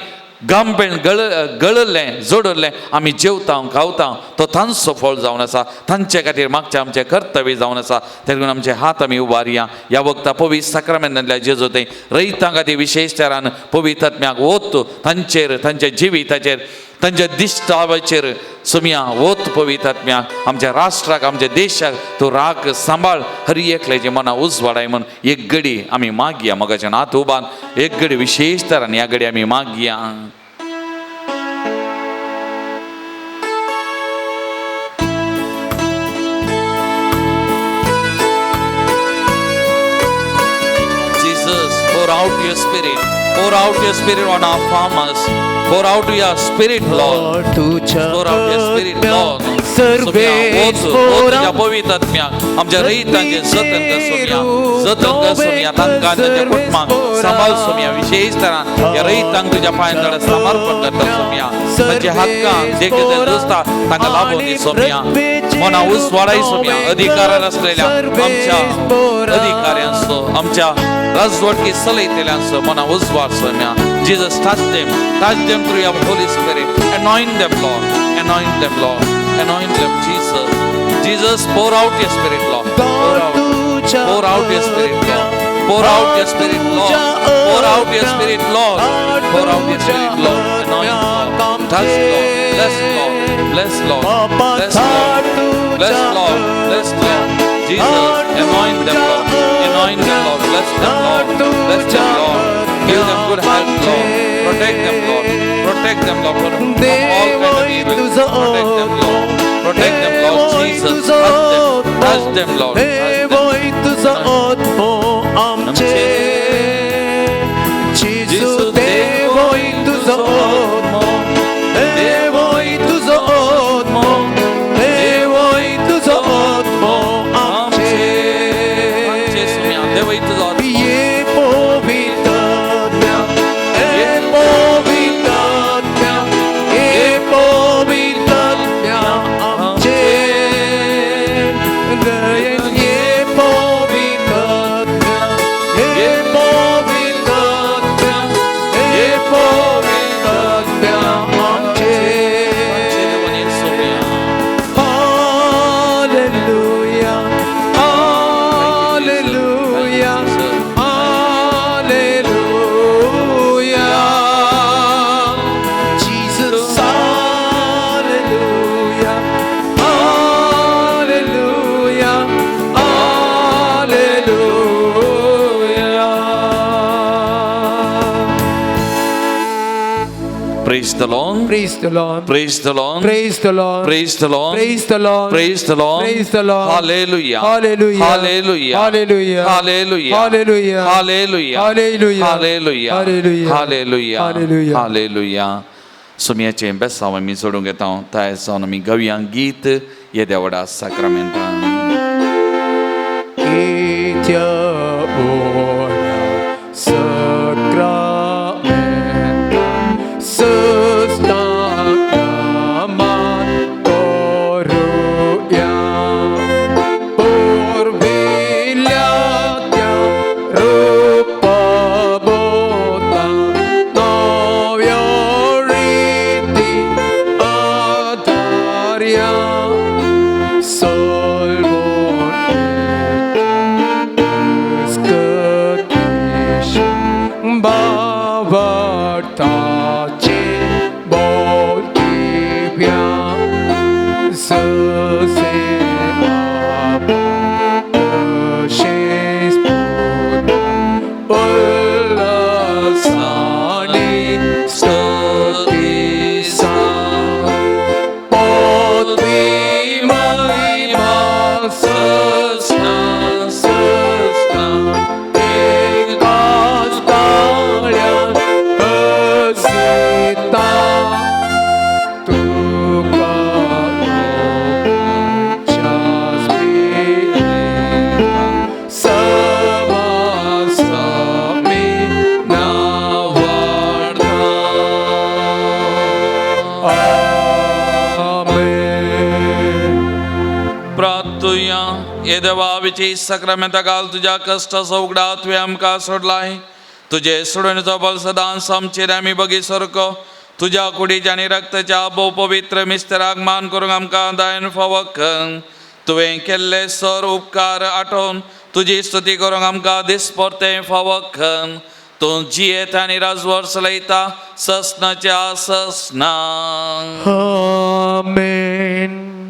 गांभीण गळल्लें जोडल्लें आमी जेवता खावता तो तांचो फळ जावन आसा. तांचे खातीर मागचें आमचें कर्तव्य जावन आसा. ते लागून आमचे हात आमी उबारया. ह्या वखदां पवित्र साक्रामेंतांतल्या जेजू थंय रैतां खातीर विशेष तरान पवित्र आत्म्याक ओत तांचेर तांच्या जिविताचेर तांच्या दिश्टावेचेर सुमया ओत पवित्र आत्म्याक. आमच्या राष्ट्राक आमच्या देशाक तूं राख सांबाळ हर एकल्याची मनां उजवाडाय म्हूण एक घडी आमी मागया मोगाचें. हात उबान एक घडी विशेष तरान ह्या घडी आमी मागया. Jesus, pour out your spirit. Pour out your spirit on our farmers. Pour out your spirit, Lord. Pour out your spirit, Lord. तुझ्या पवित्र आत्म्याक आमच्या रैतांचे जतन कर सुमया. तांकां तांच्या कुटुंबाक सांबाळ सुमया. विशेष तरान ह्या रैतांक तुज्या पांयांतळ समर्पण करता सुमया. तांच्या हक्कां जे कितें दुसता तांकां लाभोवन दी सुमया. मनां उजवाडाय सुमया. अधिकारार आसलेल्या आमच्या अधिकाऱ्यांचो आमच्या राजवटकी चलयतल्यांचो मनां उजवाड Somaiya. Jesus, touch them through your Holy Spirit. Anoint them, Lord. Anoint them, Lord. Anoint them, Jesus. Jesus, pour out your spirit, Lord. Pour out your spirit, Lord. Pour out your spirit, Lord. Pour out your spirit, Lord. Pour out your spirit, Lord. Anoint, Lord. Touch, Lord. Bless, Lord. Bless, Lord. Bless, Lord. Bless, Lord. Bless, Lord. Jesus, anoint them, Lord. Anoint them, Lord. Bless them, Lord. Bless them, Lord. Give them good health, Lord. Protect them, Lord. Protect them, Lord, from all kind of evil. Protect them, Lord. Protect them, Lord. Jesus, touch them, Lord. Praise the Lord. Praise the Lord. Praise the Lord. Praise the Lord. Praise the Lord. Praise the Lord. Praise the Lord. Praise the Lord. Hallelujah. Hallelujah. Hallelujah. Hallelujah. Hallelujah. Hallelujah. Hallelujah. Hallelujah. Hallelujah. Hallelujah. Hallelujah. Hallelujah. Hallelujah. Sumiaचे बेसावा मी सोडून घेता ताय जावन आमी गावया गीत ये Devda साक्रामेंटान. Itya ora sakramenta sustaman koruya urbilatya rupabota novioriti adarya solvon Bavartace bolkivya saseva shespod ullasani stotisa potvi mahima sasna sasna ekastalyan asita tuka chaspita samasami navardha. Amen. प्रार्थूया ये देवाविची सक्रामेंता घाल तुझ्या कष्ट सौगडा तुवें आमकां सोडलाय तुझे सोडूनचो बल सदांच आमचेर आमी बगी सरको तुझ्या कुडीच्या आनी रक्ताच्या भोव पवित्र मिस्तेराक मान करूंक आमकां दायन फावो कर. तुवें केल्ले सर उपकार आठोवन तुजी स्तुती करूंक आमकां दिसपरतें फावो कर. तूं जियेता आनी राजवर चलयता ससनाच्या ससना. Amen.